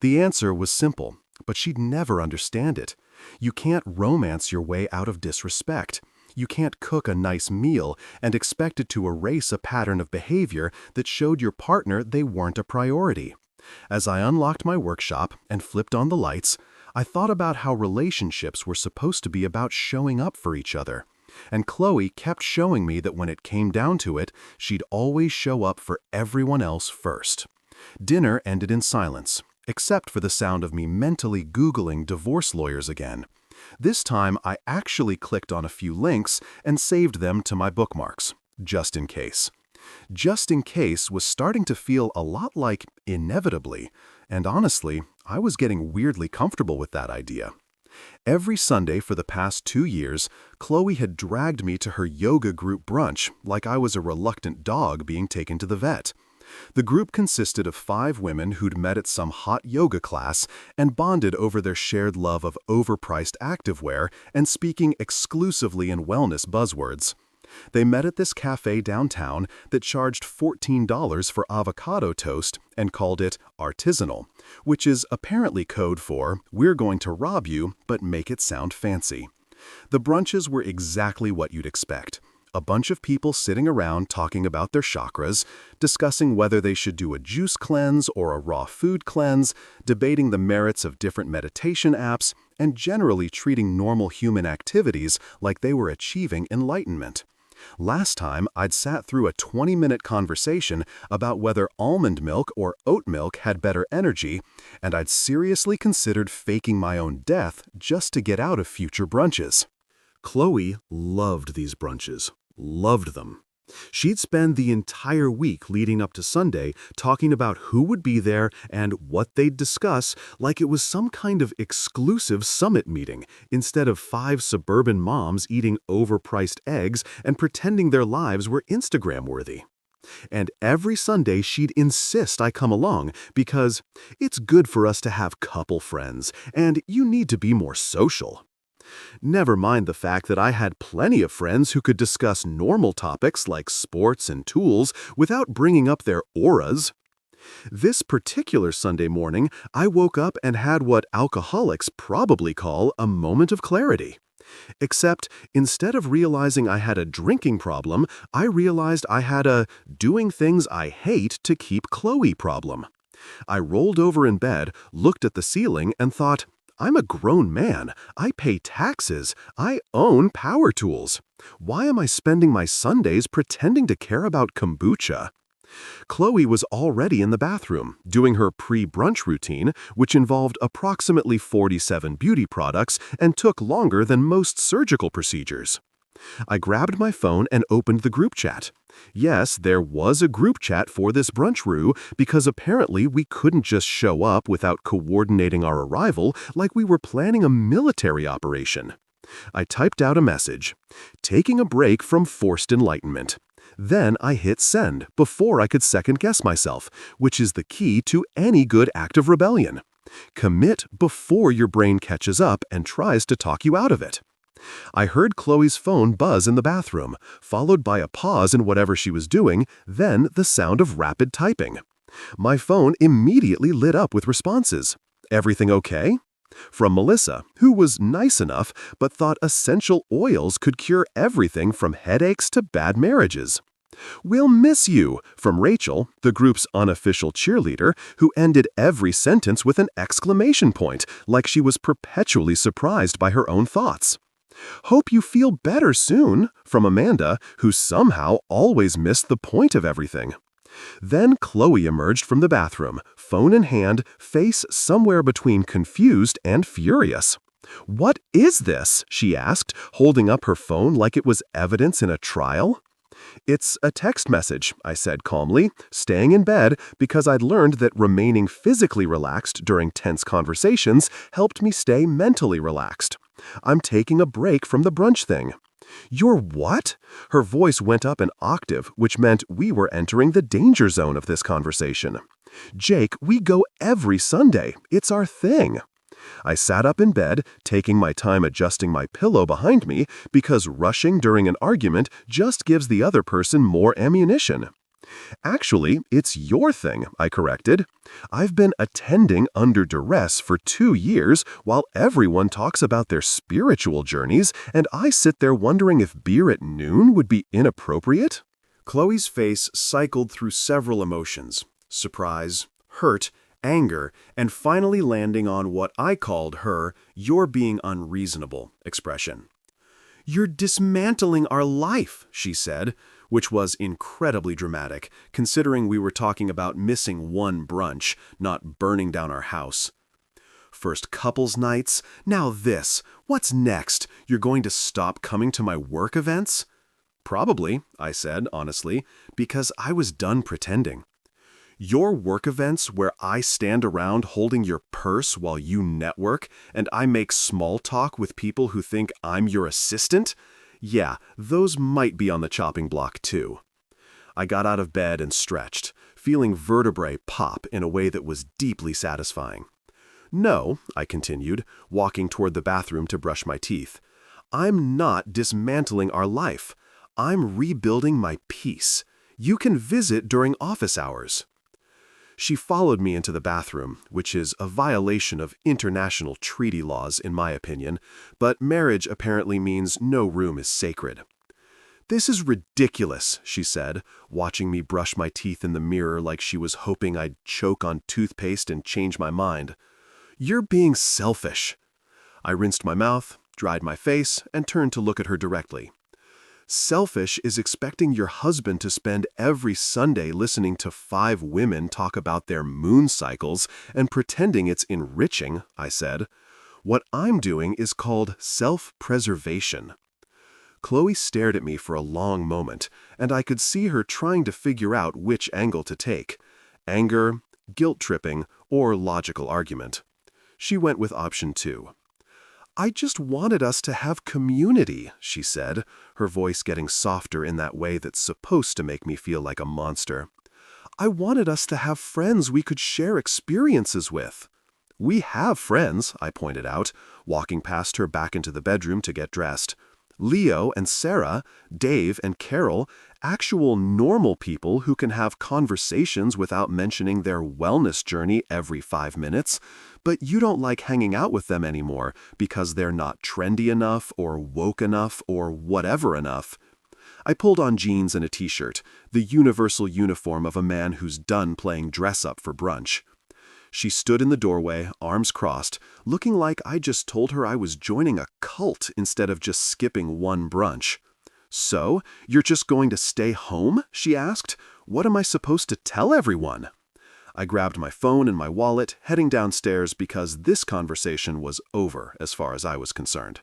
The answer was simple, but she'd never understand it. You can't romance your way out of disrespect. You can't cook a nice meal and expect it to erase a pattern of behavior that showed your partner they weren't a priority. As I unlocked my workshop and flipped on the lights, I thought about how relationships were supposed to be about showing up for each other. And Chloe kept showing me that when it came down to it, she'd always show up for everyone else first. Dinner ended in silence, except for the sound of me mentally Googling divorce lawyers again. This time, I actually clicked on a few links and saved them to my bookmarks, just in case. Just in case was starting to feel a lot like inevitably, and honestly, I was getting weirdly comfortable with that idea. Every Sunday for the past 2 years, Chloe had dragged me to her yoga group brunch like I was a reluctant dog being taken to the vet. The group consisted of 5 women who'd met at some hot yoga class and bonded over their shared love of overpriced activewear and speaking exclusively in wellness buzzwords. They met at this cafe downtown that charged $14 for avocado toast and called it artisanal, which is apparently code for, "We're going to rob you, but make it sound fancy." The brunches were exactly what you'd expect. A bunch of people sitting around talking about their chakras, discussing whether they should do a juice cleanse or a raw food cleanse, debating the merits of different meditation apps, and generally treating normal human activities like they were achieving enlightenment. Last time, I'd sat through a 20-minute conversation about whether almond milk or oat milk had better energy, and I'd seriously considered faking my own death just to get out of future brunches. Chloe loved these brunches, loved them. She'd spend the entire week leading up to Sunday talking about who would be there and what they'd discuss like it was some kind of exclusive summit meeting instead of 5 suburban moms eating overpriced eggs and pretending their lives were Instagram-worthy. And every Sunday she'd insist I come along because it's good for us to have couple friends and you need to be more social. Never mind the fact that I had plenty of friends who could discuss normal topics like sports and tools without bringing up their auras. This particular Sunday morning, I woke up and had what alcoholics probably call a moment of clarity. Except, instead of realizing I had a drinking problem, I realized I had a doing things I hate to keep Chloe problem. I rolled over in bed, looked at the ceiling, and thought, I'm a grown man. I pay taxes. I own power tools. Why am I spending my Sundays pretending to care about kombucha? Chloe was already in the bathroom, doing her pre-brunch routine, which involved approximately 47 beauty products and took longer than most surgical procedures. I grabbed my phone and opened the group chat. Yes, there was a group chat for this brunch-roo because apparently we couldn't just show up without coordinating our arrival like we were planning a military operation. I typed out a message, taking a break from forced enlightenment. Then I hit send before I could second-guess myself, which is the key to any good act of rebellion. Commit before your brain catches up and tries to talk you out of it. I heard Chloe's phone buzz in the bathroom, followed by a pause in whatever she was doing, then the sound of rapid typing. My phone immediately lit up with responses. Everything okay? From Melissa, who was nice enough but thought essential oils could cure everything from headaches to bad marriages. We'll miss you, from Rachel, the group's unofficial cheerleader, who ended every sentence with an exclamation point, like she was perpetually surprised by her own thoughts. Hope you feel better soon, from Amanda, who somehow always missed the point of everything. Then Chloe emerged from the bathroom, phone in hand, face somewhere between confused and furious. "What is this?" she asked, holding up her phone like it was evidence in a trial. "It's a text message," I said calmly, staying in bed because I'd learned that remaining physically relaxed during tense conversations helped me stay mentally relaxed. "I'm taking a break from the brunch thing." "You're what?" Her voice went up an octave, which meant we were entering the danger zone of this conversation. "Jake, we go every Sunday. It's our thing." I sat up in bed, taking my time adjusting my pillow behind me because rushing during an argument just gives the other person more ammunition. Actually, it's your thing, I corrected. I've been attending under duress for 2 years while everyone talks about their spiritual journeys, and I sit there wondering if beer at noon would be inappropriate? Chloe's face cycled through several emotions: surprise, hurt, anger, and finally landing on what I called her "you're being unreasonable" expression. "You're dismantling our life," she said, which was incredibly dramatic, considering we were talking about missing one brunch, not burning down our house. First couples nights, now this. What's next? You're going to stop coming to my work events? Probably, I said, honestly, because I was done pretending. Your work events where I stand around holding your purse while you network and I make small talk with people who think I'm your assistant? Yeah, those might be on the chopping block too. I got out of bed and stretched, feeling vertebrae pop in a way that was deeply satisfying. No, I continued, walking toward the bathroom to brush my teeth. I'm not dismantling our life. I'm rebuilding my peace. You can visit during office hours. She followed me into the bathroom, which is a violation of international treaty laws, in my opinion, but marriage apparently means no room is sacred. "This is ridiculous," she said, watching me brush my teeth in the mirror like she was hoping I'd choke on toothpaste and change my mind. "You're being selfish." I rinsed my mouth, dried my face, and turned to look at her directly. "Selfish is expecting your husband to spend every Sunday listening to 5 women talk about their moon cycles and pretending it's enriching," I said. "What I'm doing is called self-preservation." Chloe stared at me for a long moment, and I could see her trying to figure out which angle to take: anger, guilt-tripping, or logical argument. She went with option 2. "I just wanted us to have community," she said, her voice getting softer in that way that's supposed to make me feel like a monster. "I wanted us to have friends we could share experiences with." "We have friends," I pointed out, walking past her back into the bedroom to get dressed. "Leo and Sarah, Dave and Carol, actual normal people who can have conversations without mentioning their wellness journey every 5 minutes, but you don't like hanging out with them anymore because they're not trendy enough or woke enough or whatever enough." I pulled on jeans and a t-shirt, the universal uniform of a man who's done playing dress-up for brunch. She stood in the doorway, arms crossed, looking like I just told her I was joining a cult instead of just skipping one brunch. "So, you're just going to stay home?" she asked. "What am I supposed to tell everyone?" I grabbed my phone and my wallet, heading downstairs because this conversation was over as far as I was concerned.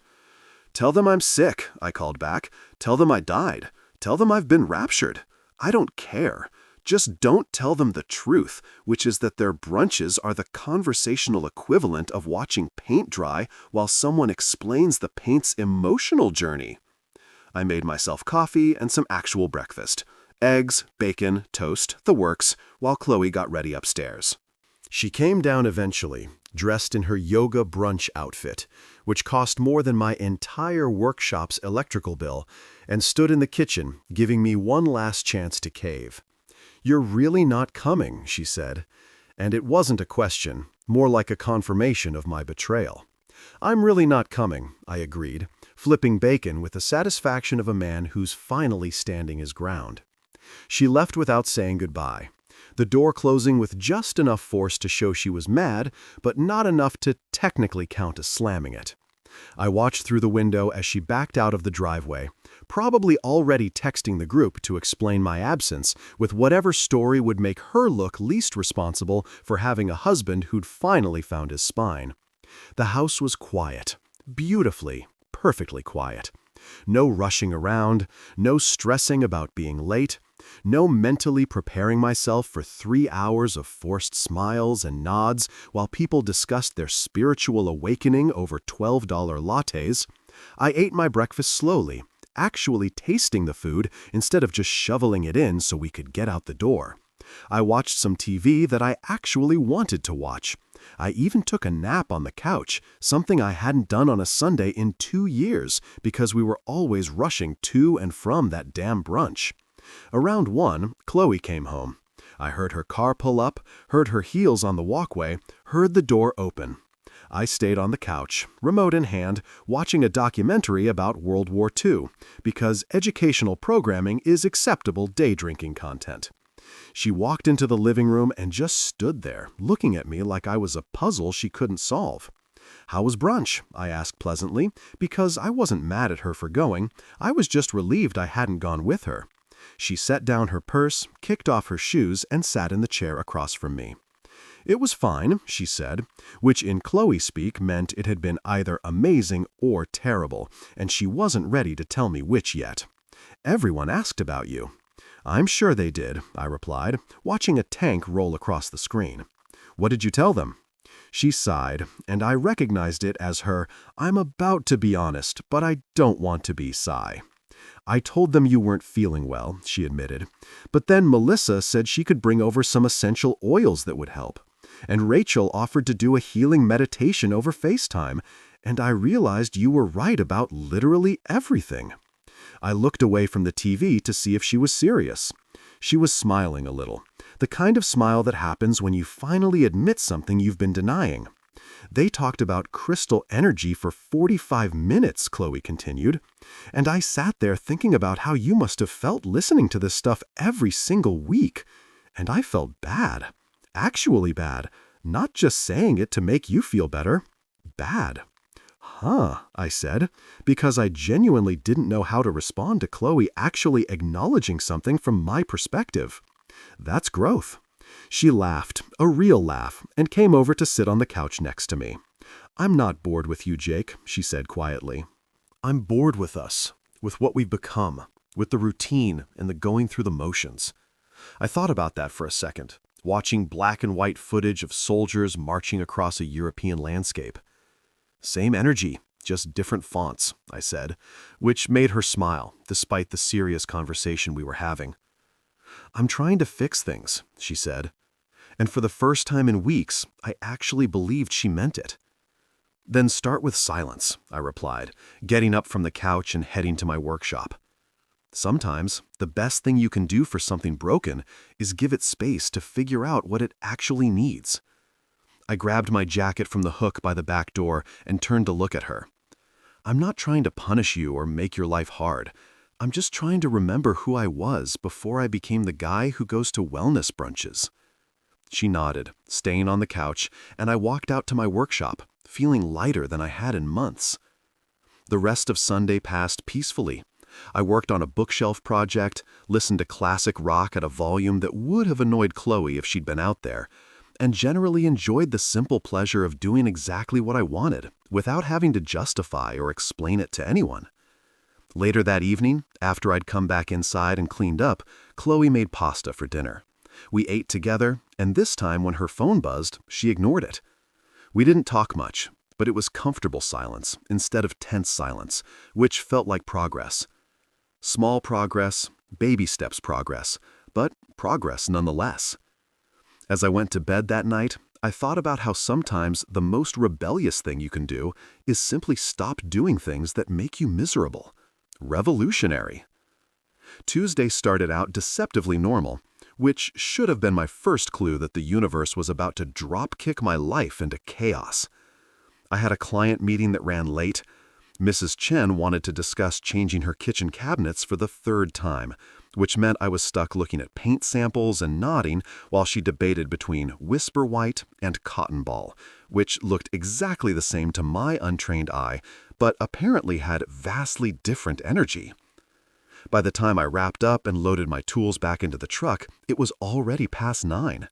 "Tell them I'm sick," I called back. "Tell them I died. Tell them I've been raptured. I don't care. Just don't tell them the truth, which is that their brunches are the conversational equivalent of watching paint dry while someone explains the paint's emotional journey." I made myself coffee and some actual breakfast. Eggs, bacon, toast, the works, while Chloe got ready upstairs. She came down eventually, dressed in her yoga brunch outfit, which cost more than my entire workshop's electrical bill, and stood in the kitchen, giving me one last chance to cave. "You're really not coming," she said. And it wasn't a question, more like a confirmation of my betrayal. "I'm really not coming," I agreed, flipping bacon with the satisfaction of a man who's finally standing his ground. She left without saying goodbye, the door closing with just enough force to show she was mad, but not enough to technically count as slamming it. I watched through the window as she backed out of the driveway, probably already texting the group to explain my absence with whatever story would make her look least responsible for having a husband who'd finally found his spine. The house was quiet, beautifully, perfectly quiet. No rushing around, no stressing about being late, no mentally preparing myself for 3 hours of forced smiles and nods while people discussed their spiritual awakening over $12 lattes. I ate my breakfast slowly, actually tasting the food instead of just shoveling it in so we could get out the door. I watched some TV that I actually wanted to watch. I even took a nap on the couch, something I hadn't done on a Sunday in 2 years because we were always rushing to and from that damn brunch. Around 1, Chloe came home. I heard her car pull up, heard her heels on the walkway, heard the door open. I stayed on the couch, remote in hand, watching a documentary about World War II, because educational programming is acceptable day drinking content. She walked into the living room and just stood there, looking at me like I was a puzzle she couldn't solve. "How was brunch?" I asked pleasantly, because I wasn't mad at her for going. I was just relieved I hadn't gone with her. She set down her purse, kicked off her shoes, and sat in the chair across from me. "It was fine," she said, which in Chloe speak meant it had been either amazing or terrible, and she wasn't ready to tell me which yet. "Everyone asked about you." "I'm sure they did," I replied, watching a tank roll across the screen. "What did you tell them?" She sighed, and I recognized it as her "I'm about to be honest, but I don't want to be" sigh. "I told them you weren't feeling well," she admitted. "But then Melissa said she could bring over some essential oils that would help. And Rachel offered to do a healing meditation over FaceTime, and I realized you were right about literally everything." I looked away from the TV to see if she was serious. She was smiling a little, the kind of smile that happens when you finally admit something you've been denying. "They talked about crystal energy for 45 minutes, Chloe continued. "And I sat there thinking about how you must have felt listening to this stuff every single week. And I felt bad. Actually bad. Not just saying it to make you feel better. Bad." "Huh," I said, because I genuinely didn't know how to respond to Chloe actually acknowledging something from my perspective. "That's growth." She laughed, a real laugh, and came over to sit on the couch next to me. "I'm not bored with you, Jake," she said quietly. "I'm bored with us, with what we've become, with the routine and the going through the motions." I thought about that for a second, watching black and white footage of soldiers marching across a European landscape. "Same energy, just different fonts," I said, which made her smile, despite the serious conversation we were having. "I'm trying to fix things," she said. And for the first time in weeks, I actually believed she meant it. "Then start with silence," I replied, getting up from the couch and heading to my workshop. "Sometimes, the best thing you can do for something broken is give it space to figure out what it actually needs." I grabbed my jacket from the hook by the back door and turned to look at her. "I'm not trying to punish you or make your life hard. I'm just trying to remember who I was before I became the guy who goes to wellness brunches." She nodded, staying on the couch, and I walked out to my workshop, feeling lighter than I had in months. The rest of Sunday passed peacefully. I worked on a bookshelf project, listened to classic rock at a volume that would have annoyed Chloe if she'd been out there, and generally enjoyed the simple pleasure of doing exactly what I wanted, without having to justify or explain it to anyone. Later that evening, after I'd come back inside and cleaned up, Chloe made pasta for dinner. We ate together, and this time when her phone buzzed, she ignored it. We didn't talk much, but it was comfortable silence instead of tense silence, which felt like progress. Small progress, baby steps progress, but progress nonetheless. As I went to bed that night, I thought about how sometimes the most rebellious thing you can do is simply stop doing things that make you miserable. Revolutionary. Tuesday started out deceptively normal, which should have been my first clue that the universe was about to drop-kick my life into chaos. I had a client meeting that ran late. Mrs. Chen wanted to discuss changing her kitchen cabinets for the third time, which meant I was stuck looking at paint samples and nodding while she debated between Whisper White and Cotton Ball, which looked exactly the same to my untrained eye, but apparently had vastly different energy. By the time I wrapped up and loaded my tools back into the truck, it was already past 9.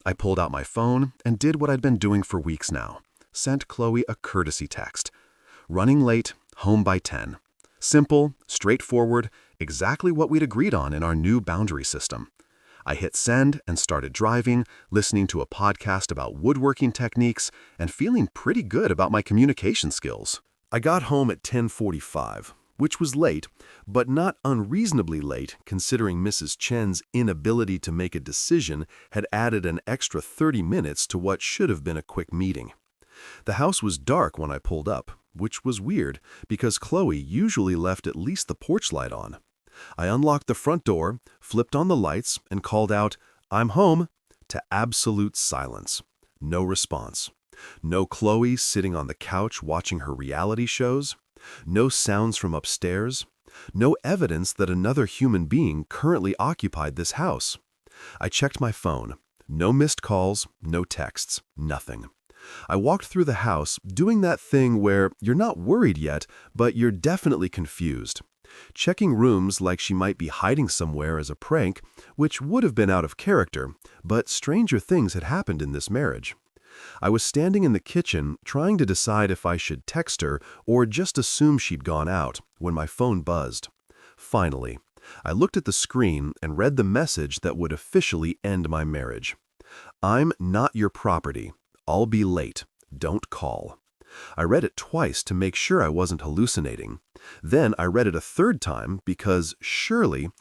I pulled out my phone and did what I'd been doing for weeks now. Sent Chloe a courtesy text. Running late, home by 10. Simple, straightforward, exactly what we'd agreed on in our new boundary system. I hit send and started driving, listening to a podcast about woodworking techniques, and feeling pretty good about my communication skills. I got home at 10:45, which was late, but not unreasonably late considering Mrs. Chen's inability to make a decision had added an extra 30 minutes to what should have been a quick meeting. The house was dark when I pulled up, which was weird because Chloe usually left at least the porch light on. I unlocked the front door, flipped on the lights, and called out, "I'm home," to absolute silence. No response. No Chloe sitting on the couch watching her reality shows. No sounds from upstairs. No evidence that another human being currently occupied this house. I checked my phone. No missed calls, no texts, nothing. I walked through the house, doing that thing where you're not worried yet, but you're definitely confused. Checking rooms like she might be hiding somewhere as a prank, which would have been out of character, but stranger things had happened in this marriage. I was standing in the kitchen, trying to decide if I should text her or just assume she'd gone out, when my phone buzzed. Finally, I looked at the screen and read the message that would officially end my marriage. "I'm not your property. I'll be late. Don't call." I read it twice to make sure I wasn't hallucinating. Then I read it a third time because surely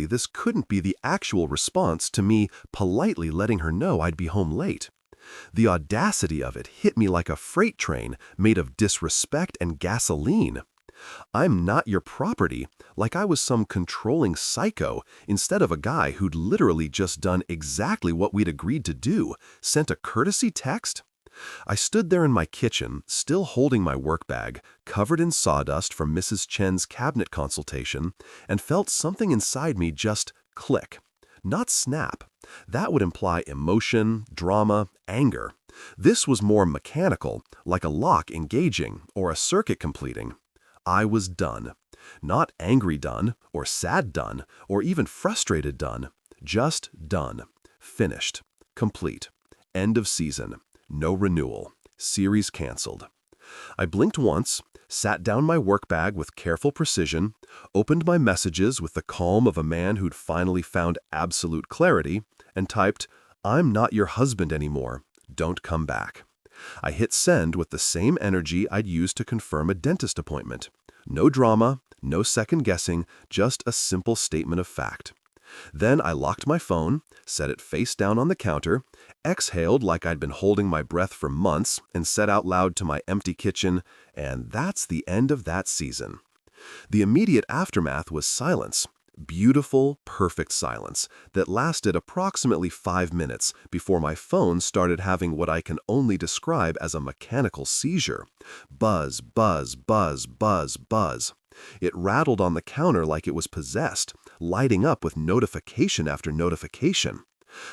this couldn't be the actual response to me politely letting her know I'd be home late. The audacity of it hit me like a freight train made of disrespect and gasoline. "I'm not your property," like I was some controlling psycho instead of a guy who'd literally just done exactly what we'd agreed to do, sent a courtesy text. I stood there in my kitchen, still holding my work bag, covered in sawdust from Mrs. Chen's cabinet consultation, and felt something inside me just click. Not snap. That would imply emotion, drama, anger. This was more mechanical, like a lock engaging or a circuit completing. I was done. Not angry done, or sad done, or even frustrated done. Just done. Finished. Complete. End of season. No renewal. Series canceled. I blinked once, sat down my work bag with careful precision, opened my messages with the calm of a man who'd finally found absolute clarity, and typed, "I'm not your husband anymore. Don't come back." I hit send with the same energy I'd used to confirm a dentist appointment. No drama, no second guessing, just a simple statement of fact. Then I locked my phone, set it face down on the counter, exhaled like I'd been holding my breath for months, and said out loud to my empty kitchen, "And that's the end of that season." The immediate aftermath was silence. Beautiful, perfect silence that lasted approximately 5 minutes before my phone started having what I can only describe as a mechanical seizure. Buzz, buzz, buzz, buzz, buzz. It rattled on the counter like it was possessed, lighting up with notification after notification.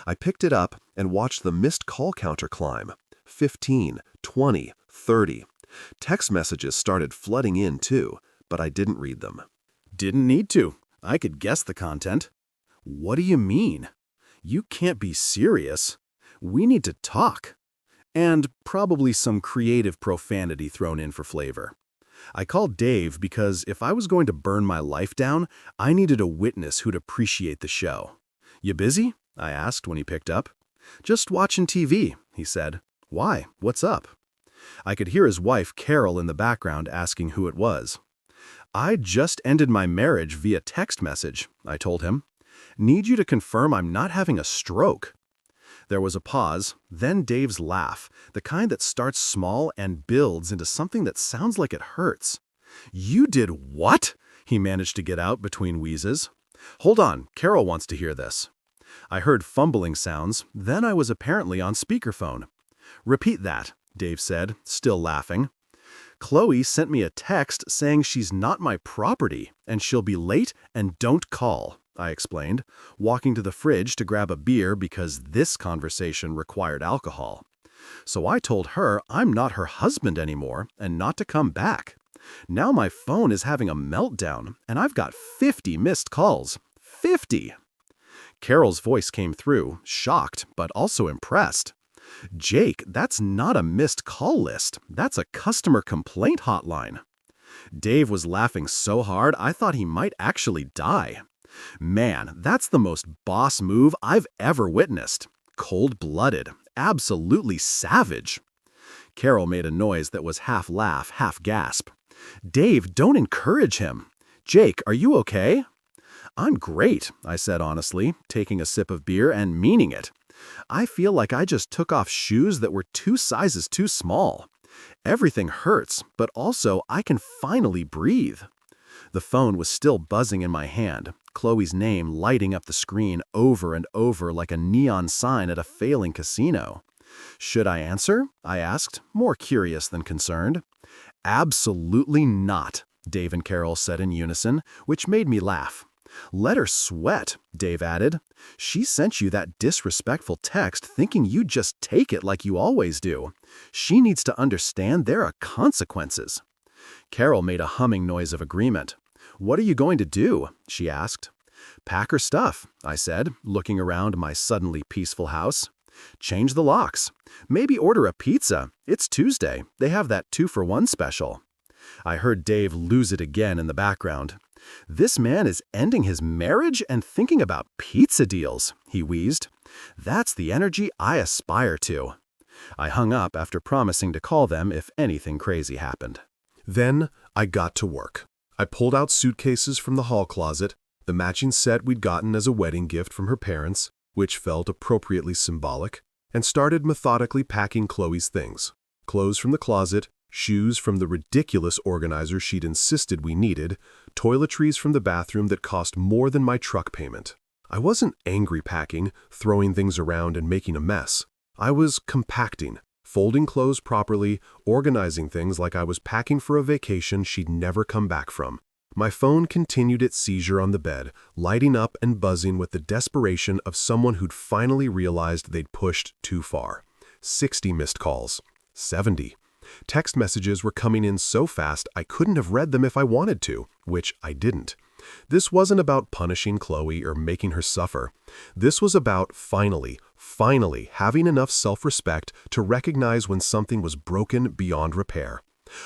I picked it up and watched the missed call counter climb. 15, 20, 30. Text messages started flooding in too, but I didn't read them. Didn't need to. I could guess the content. What do you mean? You can't be serious. We need to talk. And probably some creative profanity thrown in for flavor. I called Dave because if I was going to burn my life down, I needed a witness who'd appreciate the show. "You busy?" I asked when he picked up. "Just watching TV," he said. "Why? What's up?" I could hear his wife, Carol, in the background asking who it was. "I just ended my marriage via text message," I told him. "Need you to confirm I'm not having a stroke." There was a pause, then Dave's laugh, the kind that starts small and builds into something that sounds like it hurts. "You did what?" he managed to get out between wheezes. "Hold on, Carol wants to hear this." I heard fumbling sounds, then I was apparently on speakerphone. "Repeat that," Dave said, still laughing. "Chloe sent me a text saying she's not my property and she'll be late and don't call," I explained, walking to the fridge to grab a beer because this conversation required alcohol. So I told her I'm not her husband anymore and not to come back. Now my phone is having a meltdown and I've got 50 missed calls. 50! Carol's voice came through, shocked but also impressed. "Jake, that's not a missed call list. That's a customer complaint hotline." Dave was laughing so hard I thought he might actually die. Man, that's the most boss move I've ever witnessed. Cold-blooded, absolutely savage. Carol made a noise that was half laugh, half gasp. "Dave, don't encourage him. Jake, are you okay?" "I'm great," I said honestly, taking a sip of beer and meaning it. "I feel like I just took off shoes that were 2 sizes too small. Everything hurts, but also I can finally breathe." The phone was still buzzing in my hand, Chloe's name lighting up the screen over and over like a neon sign at a failing casino. "Should I answer?" I asked, more curious than concerned. "Absolutely not," Dave and Carol said in unison, which made me laugh. "Let her sweat," Dave added. "She sent you that disrespectful text thinking you'd just take it like you always do. She needs to understand there are consequences." Carol made a humming noise of agreement. "What are you going to do?" she asked. "Pack her stuff," I said, looking around my suddenly peaceful house. "Change the locks. Maybe order a pizza. It's Tuesday. They have that 2-for-1 special." I heard Dave lose it again in the background. "This man is ending his marriage and thinking about pizza deals," he wheezed. "That's the energy I aspire to." I hung up after promising to call them if anything crazy happened. Then I got to work. I pulled out suitcases from the hall closet, the matching set we'd gotten as a wedding gift from her parents, which felt appropriately symbolic, and started methodically packing Chloe's things. Clothes from the closet, shoes from the ridiculous organizer she'd insisted we needed, toiletries from the bathroom that cost more than my truck payment. I wasn't angry packing, throwing things around and making a mess. I was compacting, folding clothes properly, organizing things like I was packing for a vacation she'd never come back from. My phone continued its seizure on the bed, lighting up and buzzing with the desperation of someone who'd finally realized they'd pushed too far. 60 missed calls. 70. Text messages were coming in so fast I couldn't have read them if I wanted to, which I didn't. This wasn't about punishing Chloe or making her suffer. This was about finally having enough self-respect to recognize when something was broken beyond repair.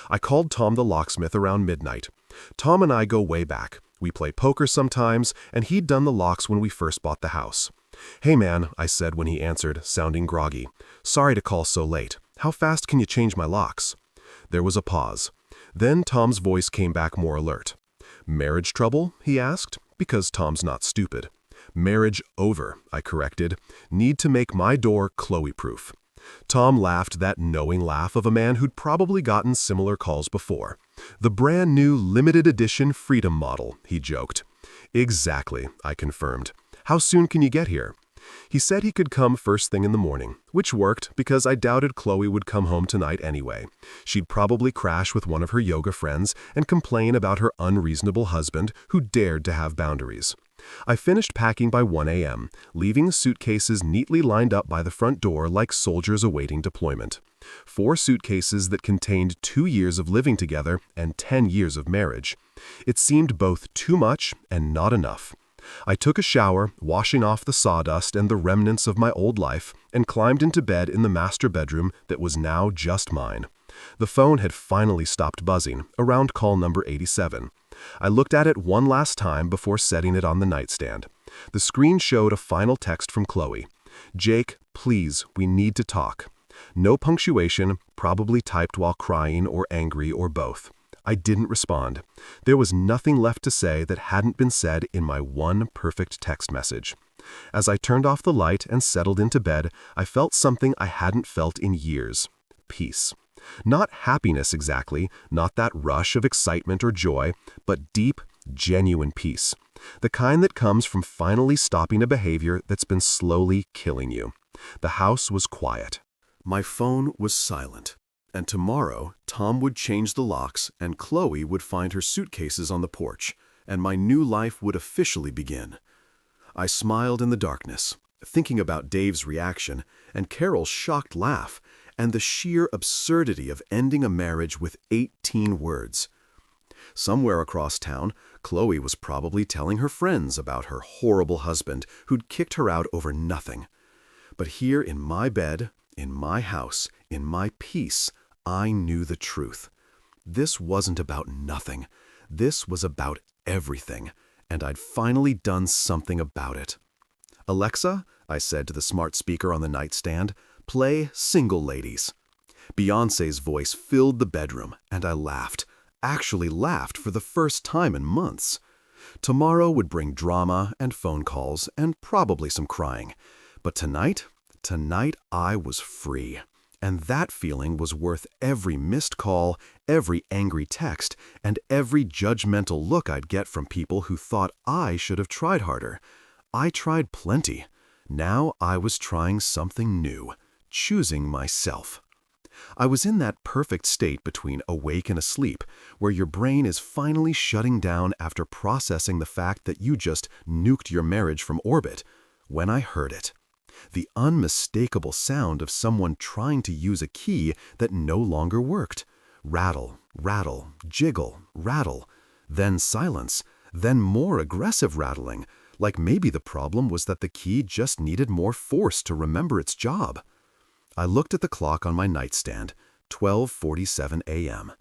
I called Tom the locksmith around midnight. Tom and I go way back. We play poker sometimes, and he'd done the locks when we first bought the house. "Hey man," I said when he answered, sounding groggy. "Sorry to call so late. How fast can you change my locks?" There was a pause. Then Tom's voice came back more alert. "Marriage trouble?" he asked, because Tom's not stupid. "Marriage over," I corrected. "Need to make my door Chloe-proof." Tom laughed that knowing laugh of a man who'd probably gotten similar calls before. "The brand new limited edition Freedom model," he joked. "Exactly," I confirmed. "How soon can you get here?" He said he could come first thing in the morning, which worked because I doubted Chloe would come home tonight anyway. She'd probably crash with one of her yoga friends and complain about her unreasonable husband who dared to have boundaries. I finished packing by 1 a.m., leaving suitcases neatly lined up by the front door like soldiers awaiting deployment. 4 suitcases that contained 2 years of living together and 10 years of marriage. It seemed both too much and not enough. I took a shower, washing off the sawdust and the remnants of my old life, and climbed into bed in the master bedroom that was now just mine. The phone had finally stopped buzzing, around call number 87. I looked at it one last time before setting it on the nightstand. The screen showed a final text from Chloe. "Jake, please, we need to talk." No punctuation, probably typed while crying or angry or both. I didn't respond. There was nothing left to say that hadn't been said in my one perfect text message. As I turned off the light and settled into bed, I felt something I hadn't felt in years. Peace. Not happiness exactly, not that rush of excitement or joy, but deep, genuine peace. The kind that comes from finally stopping a behavior that's been slowly killing you. The house was quiet. My phone was silent. And tomorrow, Tom would change the locks and Chloe would find her suitcases on the porch, and my new life would officially begin. I smiled in the darkness, thinking about Dave's reaction and Carol's shocked laugh, and the sheer absurdity of ending a marriage with 18 words. Somewhere across town, Chloe was probably telling her friends about her horrible husband who'd kicked her out over nothing. But here in my bed, in my house, in my peace, I knew the truth. This wasn't about nothing. This was about everything, and I'd finally done something about it. "Alexa," I said to the smart speaker on the nightstand, "play Single Ladies." Beyoncé's voice filled the bedroom, and I laughed. Actually laughed for the first time in months. Tomorrow would bring drama and phone calls and probably some crying. But tonight I was free. And that feeling was worth every missed call, every angry text, and every judgmental look I'd get from people who thought I should have tried harder. I tried plenty. Now I was trying something new, choosing myself. I was in that perfect state between awake and asleep, where your brain is finally shutting down after processing the fact that you just nuked your marriage from orbit, when I heard it. The unmistakable sound of someone trying to use a key that no longer worked. Rattle, rattle, jiggle, rattle. Then silence, then more aggressive rattling, like maybe the problem was that the key just needed more force to remember its job. I looked at the clock on my nightstand, 12:47 a.m.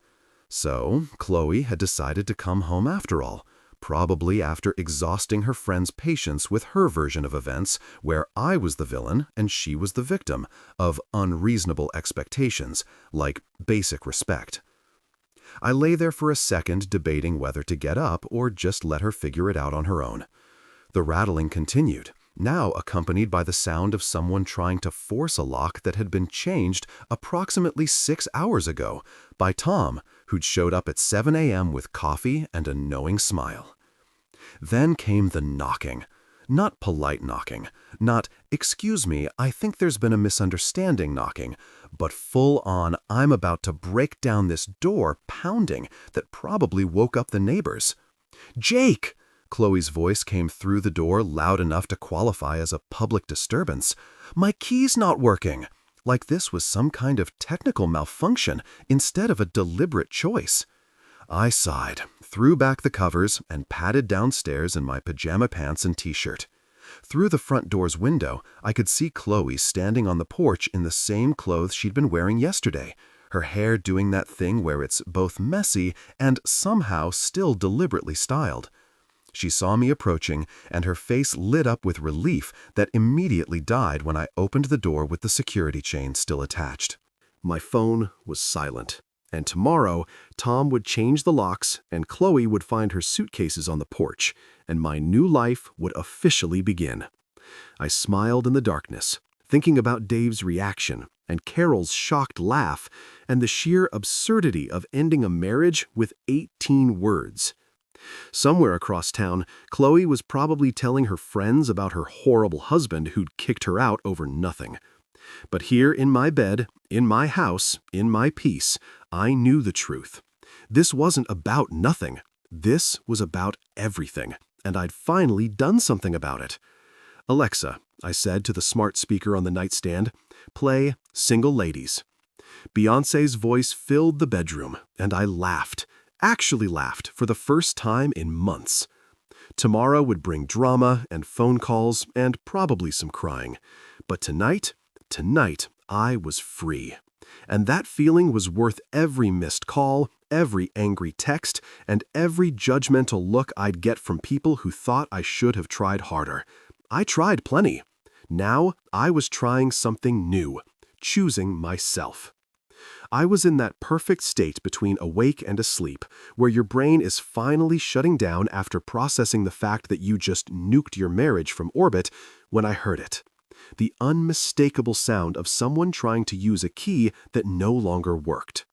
So, Chloe had decided to come home after all, probably after exhausting her friend's patience with her version of events where I was the villain and she was the victim of unreasonable expectations, like basic respect. I lay there for a second debating whether to get up or just let her figure it out on her own. The rattling continued, now accompanied by the sound of someone trying to force a lock that had been changed approximately 6 hours ago by Tom, who'd showed up at 7 a.m. with coffee and a knowing smile. Then came the knocking. Not polite knocking, not, "Excuse me, I think there's been a misunderstanding" knocking, but full-on, "I'm about to break down this door" pounding that probably woke up the neighbors. "Jake!" Chloe's voice came through the door loud enough to qualify as a public disturbance. "My key's not working." Like this was some kind of technical malfunction instead of a deliberate choice. I sighed, threw back the covers, and padded downstairs in my pajama pants and t-shirt. Through the front door's window, I could see Chloe standing on the porch in the same clothes she'd been wearing yesterday, her hair doing that thing where it's both messy and somehow still deliberately styled. She saw me approaching, and her face lit up with relief that immediately died when I opened the door with the security chain still attached. My phone was silent, and tomorrow Tom would change the locks and Chloe would find her suitcases on the porch, and my new life would officially begin. I smiled in the darkness, thinking about Dave's reaction and Carol's shocked laugh and the sheer absurdity of ending a marriage with 18 words. Somewhere across town, Chloe was probably telling her friends about her horrible husband who'd kicked her out over nothing. But here in my bed, in my house, in my peace, I knew the truth. This wasn't about nothing. This was about everything, and I'd finally done something about it. "Alexa," I said to the smart speaker on the nightstand, "play Single Ladies." Beyoncé's voice filled the bedroom, and I laughed. Actually laughed for the first time in months. Tomorrow would bring drama and phone calls and probably some crying. But tonight I was free. And that feeling was worth every missed call, every angry text, and every judgmental look I'd get from people who thought I should have tried harder. I tried plenty. Now I was trying something new, choosing myself. I was in that perfect state between awake and asleep, where your brain is finally shutting down after processing the fact that you just nuked your marriage from orbit, when I heard it. The unmistakable sound of someone trying to use a key that no longer worked.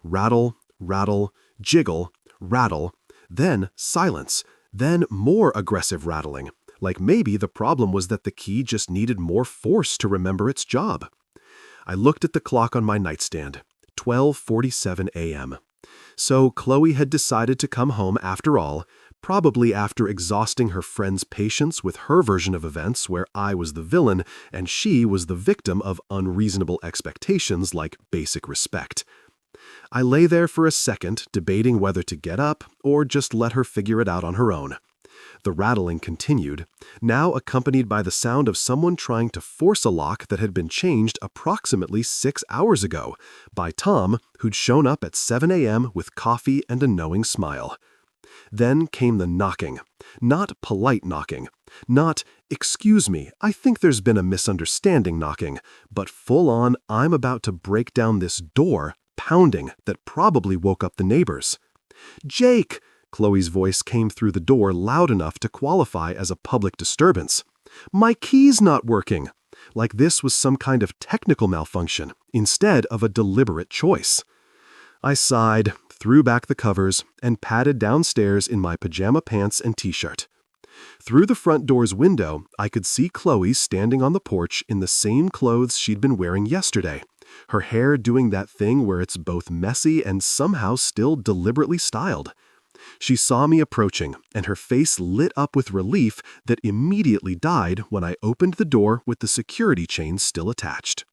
Rattle, rattle, jiggle, rattle, then silence, then more aggressive rattling, like maybe the problem was that the key just needed more force to remember its job. I looked at the clock on my nightstand, 12:47 a.m. So Chloe had decided to come home after all, probably after exhausting her friend's patience with her version of events where I was the villain and she was the victim of unreasonable expectations like basic respect. I lay there for a second debating whether to get up or just let her figure it out on her own. The rattling continued, now accompanied by the sound of someone trying to force a lock that had been changed approximately 6 hours ago by Tom, who'd shown up at 7 a.m. with coffee and a knowing smile. Then came the knocking. Not polite knocking. Not, "Excuse me, I think there's been a misunderstanding" knocking, but full-on, "I'm about to break down this door" pounding that probably woke up the neighbors. "Jake!" Chloe's voice came through the door loud enough to qualify as a public disturbance. "My key's not working." Like this was some kind of technical malfunction instead of a deliberate choice. I sighed, threw back the covers, and padded downstairs in my pajama pants and t-shirt. Through the front door's window, I could see Chloe standing on the porch in the same clothes she'd been wearing yesterday, her hair doing that thing where it's both messy and somehow still deliberately styled. She saw me approaching, and her face lit up with relief that immediately died when I opened the door with the security chain still attached.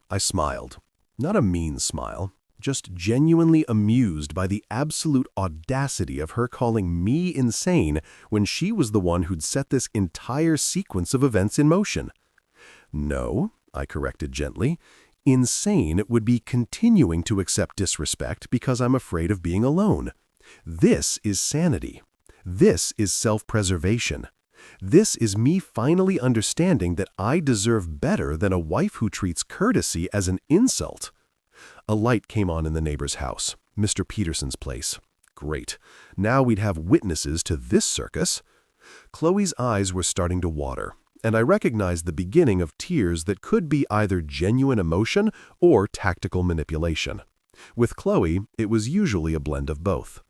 I smiled. Not a mean smile, just genuinely amused by the absolute audacity of her calling me insane when she was the one who'd set this entire sequence of events in motion. No, I corrected gently. Insane would be continuing to accept disrespect because I'm afraid of being alone. This is sanity. This is self-preservation. This is me finally understanding that I deserve better than a wife who treats courtesy as an insult. A light came on in the neighbor's house, Mr. Peterson's place. Great. Now we'd have witnesses to this circus. Chloe's eyes were starting to water, and I recognized the beginning of tears that could be either genuine emotion or tactical manipulation. With Chloe, it was usually a blend of both.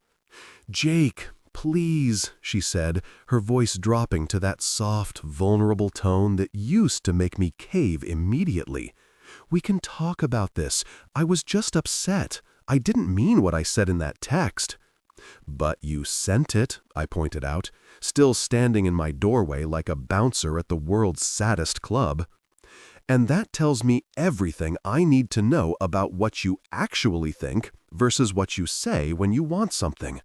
"Jake, please," she said, her voice dropping to that soft, vulnerable tone that used to make me cave immediately. "We can talk about this. I was just upset. I didn't mean what I said in that text." "But you sent it," I pointed out, still standing in my doorway like a bouncer at the world's saddest club. "And that tells me everything I need to know about what you actually think versus what you say when you want something.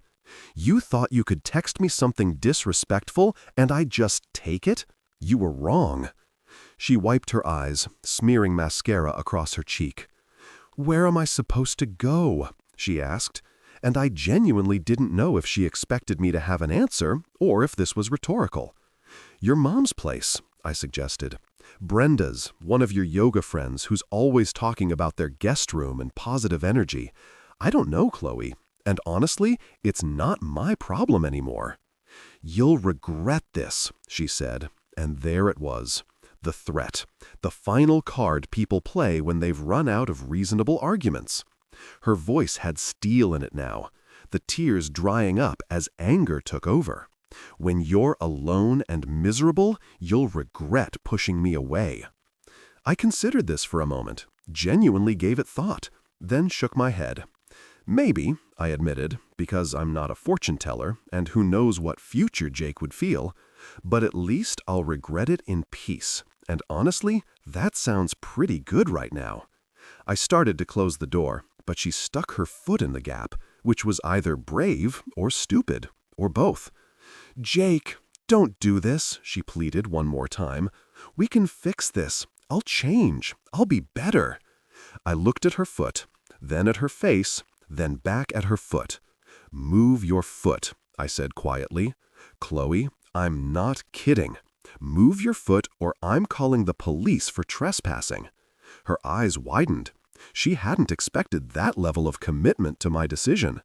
You thought you could text me something disrespectful and I'd just take it? You were wrong." She wiped her eyes, smearing mascara across her cheek. "Where am I supposed to go?" she asked, and I genuinely didn't know if she expected me to have an answer or if this was rhetorical. "Your mom's place," I suggested. "Brenda's, one of your yoga friends who's always talking about their guest room and positive energy. I don't know, Chloe, and honestly, it's not my problem anymore." "You'll regret this," she said, and there it was. The threat, the final card people play when they've run out of reasonable arguments. Her voice had steel in it now, the tears drying up as anger took over. "When you're alone and miserable, you'll regret pushing me away." I considered this for a moment, genuinely gave it thought, then shook my head. "Maybe," I admitted, because I'm not a fortune teller, and who knows what future Jake would feel, "but at least I'll regret it in peace. And honestly, that sounds pretty good right now." I started to close the door, but she stuck her foot in the gap, which was either brave or stupid, or both. "Jake, don't do this," she pleaded one more time. "We can fix this. I'll change. I'll be better." I looked at her foot, then at her face, then back at her foot. "Move your foot," I said quietly. "Chloe, I'm not kidding. Move your foot or I'm calling the police for trespassing." Her eyes widened. She hadn't expected that level of commitment to my decision.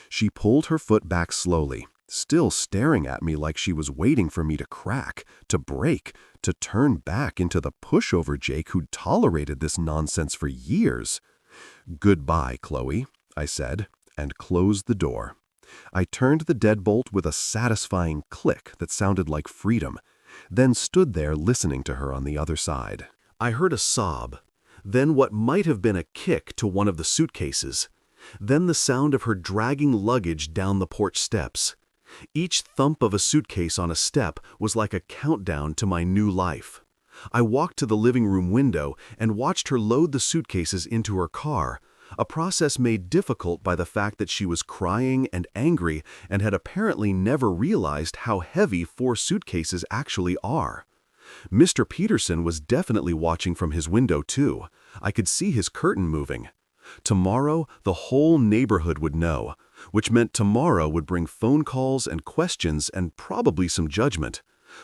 She pulled her foot back slowly, still staring at me like she was waiting for me to crack, to break, to turn back into the pushover Jake who'd tolerated this nonsense for years. "Goodbye, Chloe," I said, and closed the door. I turned the deadbolt with a satisfying click that sounded like freedom, then stood there listening to her on the other side. I heard a sob, then what might have been a kick to one of the suitcases, then the sound of her dragging luggage down the porch steps. Each thump of a suitcase on a step was like a countdown to my new life. I walked to the living room window and watched her load the suitcases into her car, a process made difficult by the fact that she was crying and angry and had apparently never realized how heavy 4 suitcases actually are. Mr. Peterson was definitely watching from his window too. I could see his curtain moving. Tomorrow, the whole neighborhood would know, which meant tomorrow would bring phone calls and questions and probably some judgment.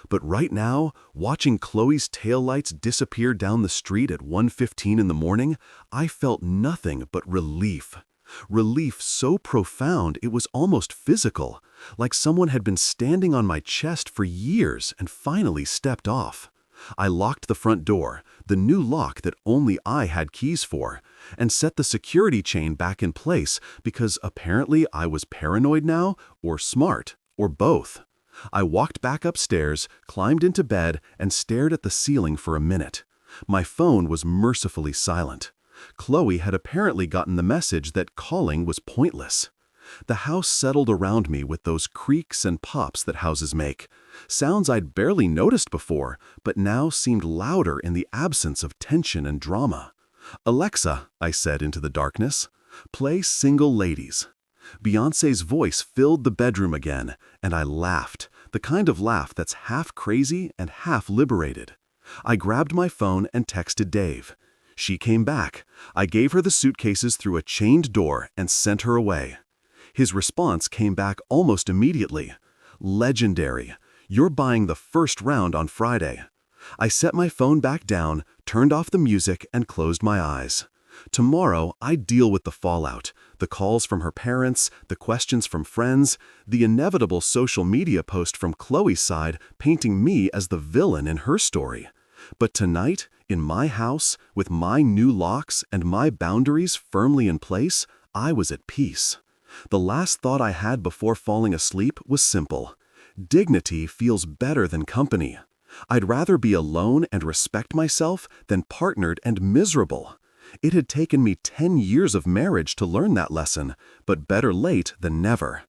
But right now, watching Chloe's taillights disappear down the street at 1:15 in the morning, I felt nothing but relief. Relief so profound it was almost physical, like someone had been standing on my chest for years and finally stepped off. I locked the front door, the new lock that only I had keys for, and set the security chain back in place because apparently I was paranoid now, or smart, or both. I walked back upstairs, climbed into bed, and stared at the ceiling for a minute. My phone was mercifully silent. Chloe had apparently gotten the message that calling was pointless. The house settled around me with those creaks and pops that houses make, sounds I'd barely noticed before, but now seemed louder in the absence of tension and drama. "Alexa," I said into the darkness, "play Single Ladies." Beyoncé's voice filled the bedroom again, and I laughed, the kind of laugh that's half crazy and half liberated. I grabbed my phone and texted Dave. She came back. I gave her the suitcases through a chained door and sent her away. His response came back almost immediately. "Legendary. You're buying the first round on Friday." I set my phone back down, turned off the music, and closed my eyes. Tomorrow, I'd deal with the fallout, the calls from her parents, the questions from friends, the inevitable social media post from Chloe's side painting me as the villain in her story. But tonight, in my house, with my new locks and my boundaries firmly in place, I was at peace. The last thought I had before falling asleep was simple. Dignity feels better than company. I'd rather be alone and respect myself than partnered and miserable. It had taken me 10 years of marriage to learn that lesson, but better late than never.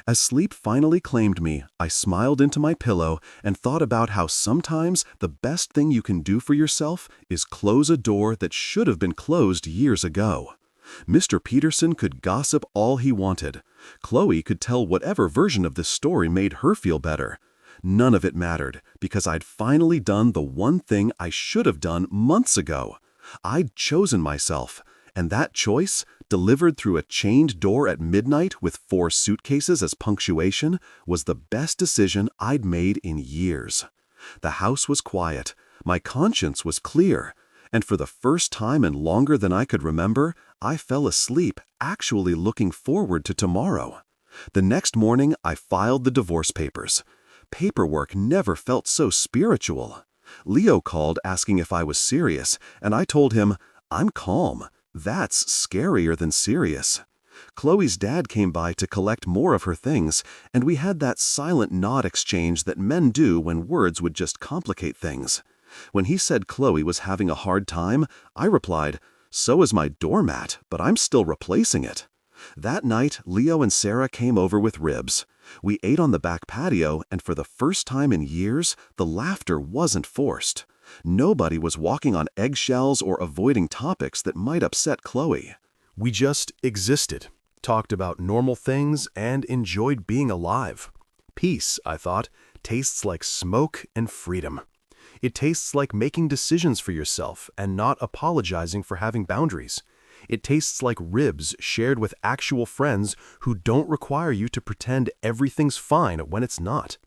As sleep finally claimed me, I smiled into my pillow and thought about how sometimes the best thing you can do for yourself is close a door that should have been closed years ago. Mr. Peterson could gossip all he wanted. Chloe could tell whatever version of this story made her feel better. None of it mattered, because I'd finally done the one thing I should have done months ago. I'd chosen myself, and that choice, delivered through a chained door at midnight with 4 suitcases as punctuation, was the best decision I'd made in years. The house was quiet, my conscience was clear, and for the first time and longer than I could remember, I fell asleep actually looking forward to tomorrow. The next morning, I filed the divorce papers. Paperwork never felt so spiritual. Leo called asking if I was serious, and I told him, "I'm calm. That's scarier than serious." Chloe's dad came by to collect more of her things, and we had that silent nod exchange that men do when words would just complicate things. When he said Chloe was having a hard time, I replied, "So is my doormat, but I'm still replacing it." That night, Leo and Sarah came over with ribs. We ate on the back patio, and for the first time in years, the laughter wasn't forced. Nobody was walking on eggshells or avoiding topics that might upset Chloe. We just existed, talked about normal things, and enjoyed being alive. Peace, I thought, tastes like smoke and freedom. It tastes like making decisions for yourself and not apologizing for having boundaries. It tastes like ribs shared with actual friends who don't require you to pretend everything's fine when it's not.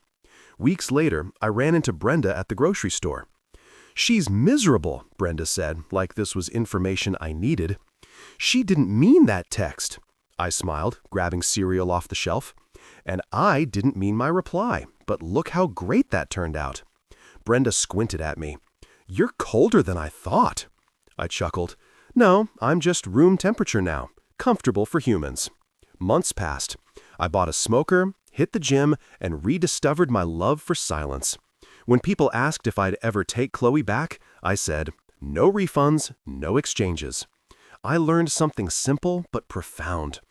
Weeks later, I ran into Brenda at the grocery store. "She's miserable," Brenda said, like this was information I needed. "She didn't mean that text." I smiled, grabbing cereal off the shelf. "And I didn't mean my reply, but look how great that turned out." Brenda squinted at me. "You're colder than I thought." I chuckled. "No, I'm just room temperature now. Comfortable for humans." Months passed. I bought a smoker, hit the gym, and rediscovered my love for silence. When people asked if I'd ever take Chloe back, I said, "No refunds, no exchanges." I learned something simple but profound.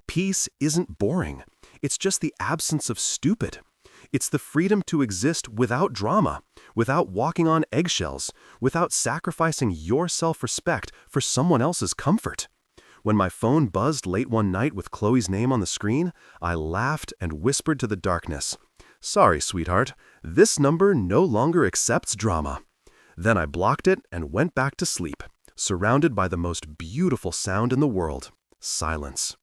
Peace isn't boring. It's just the absence of stupid. It's the freedom to exist without drama, without walking on eggshells, without sacrificing your self-respect for someone else's comfort. When my phone buzzed late one night with Chloe's name on the screen, I laughed and whispered to the darkness, "Sorry, sweetheart, this number no longer accepts drama." Then I blocked it and went back to sleep, surrounded by the most beautiful sound in the world, silence.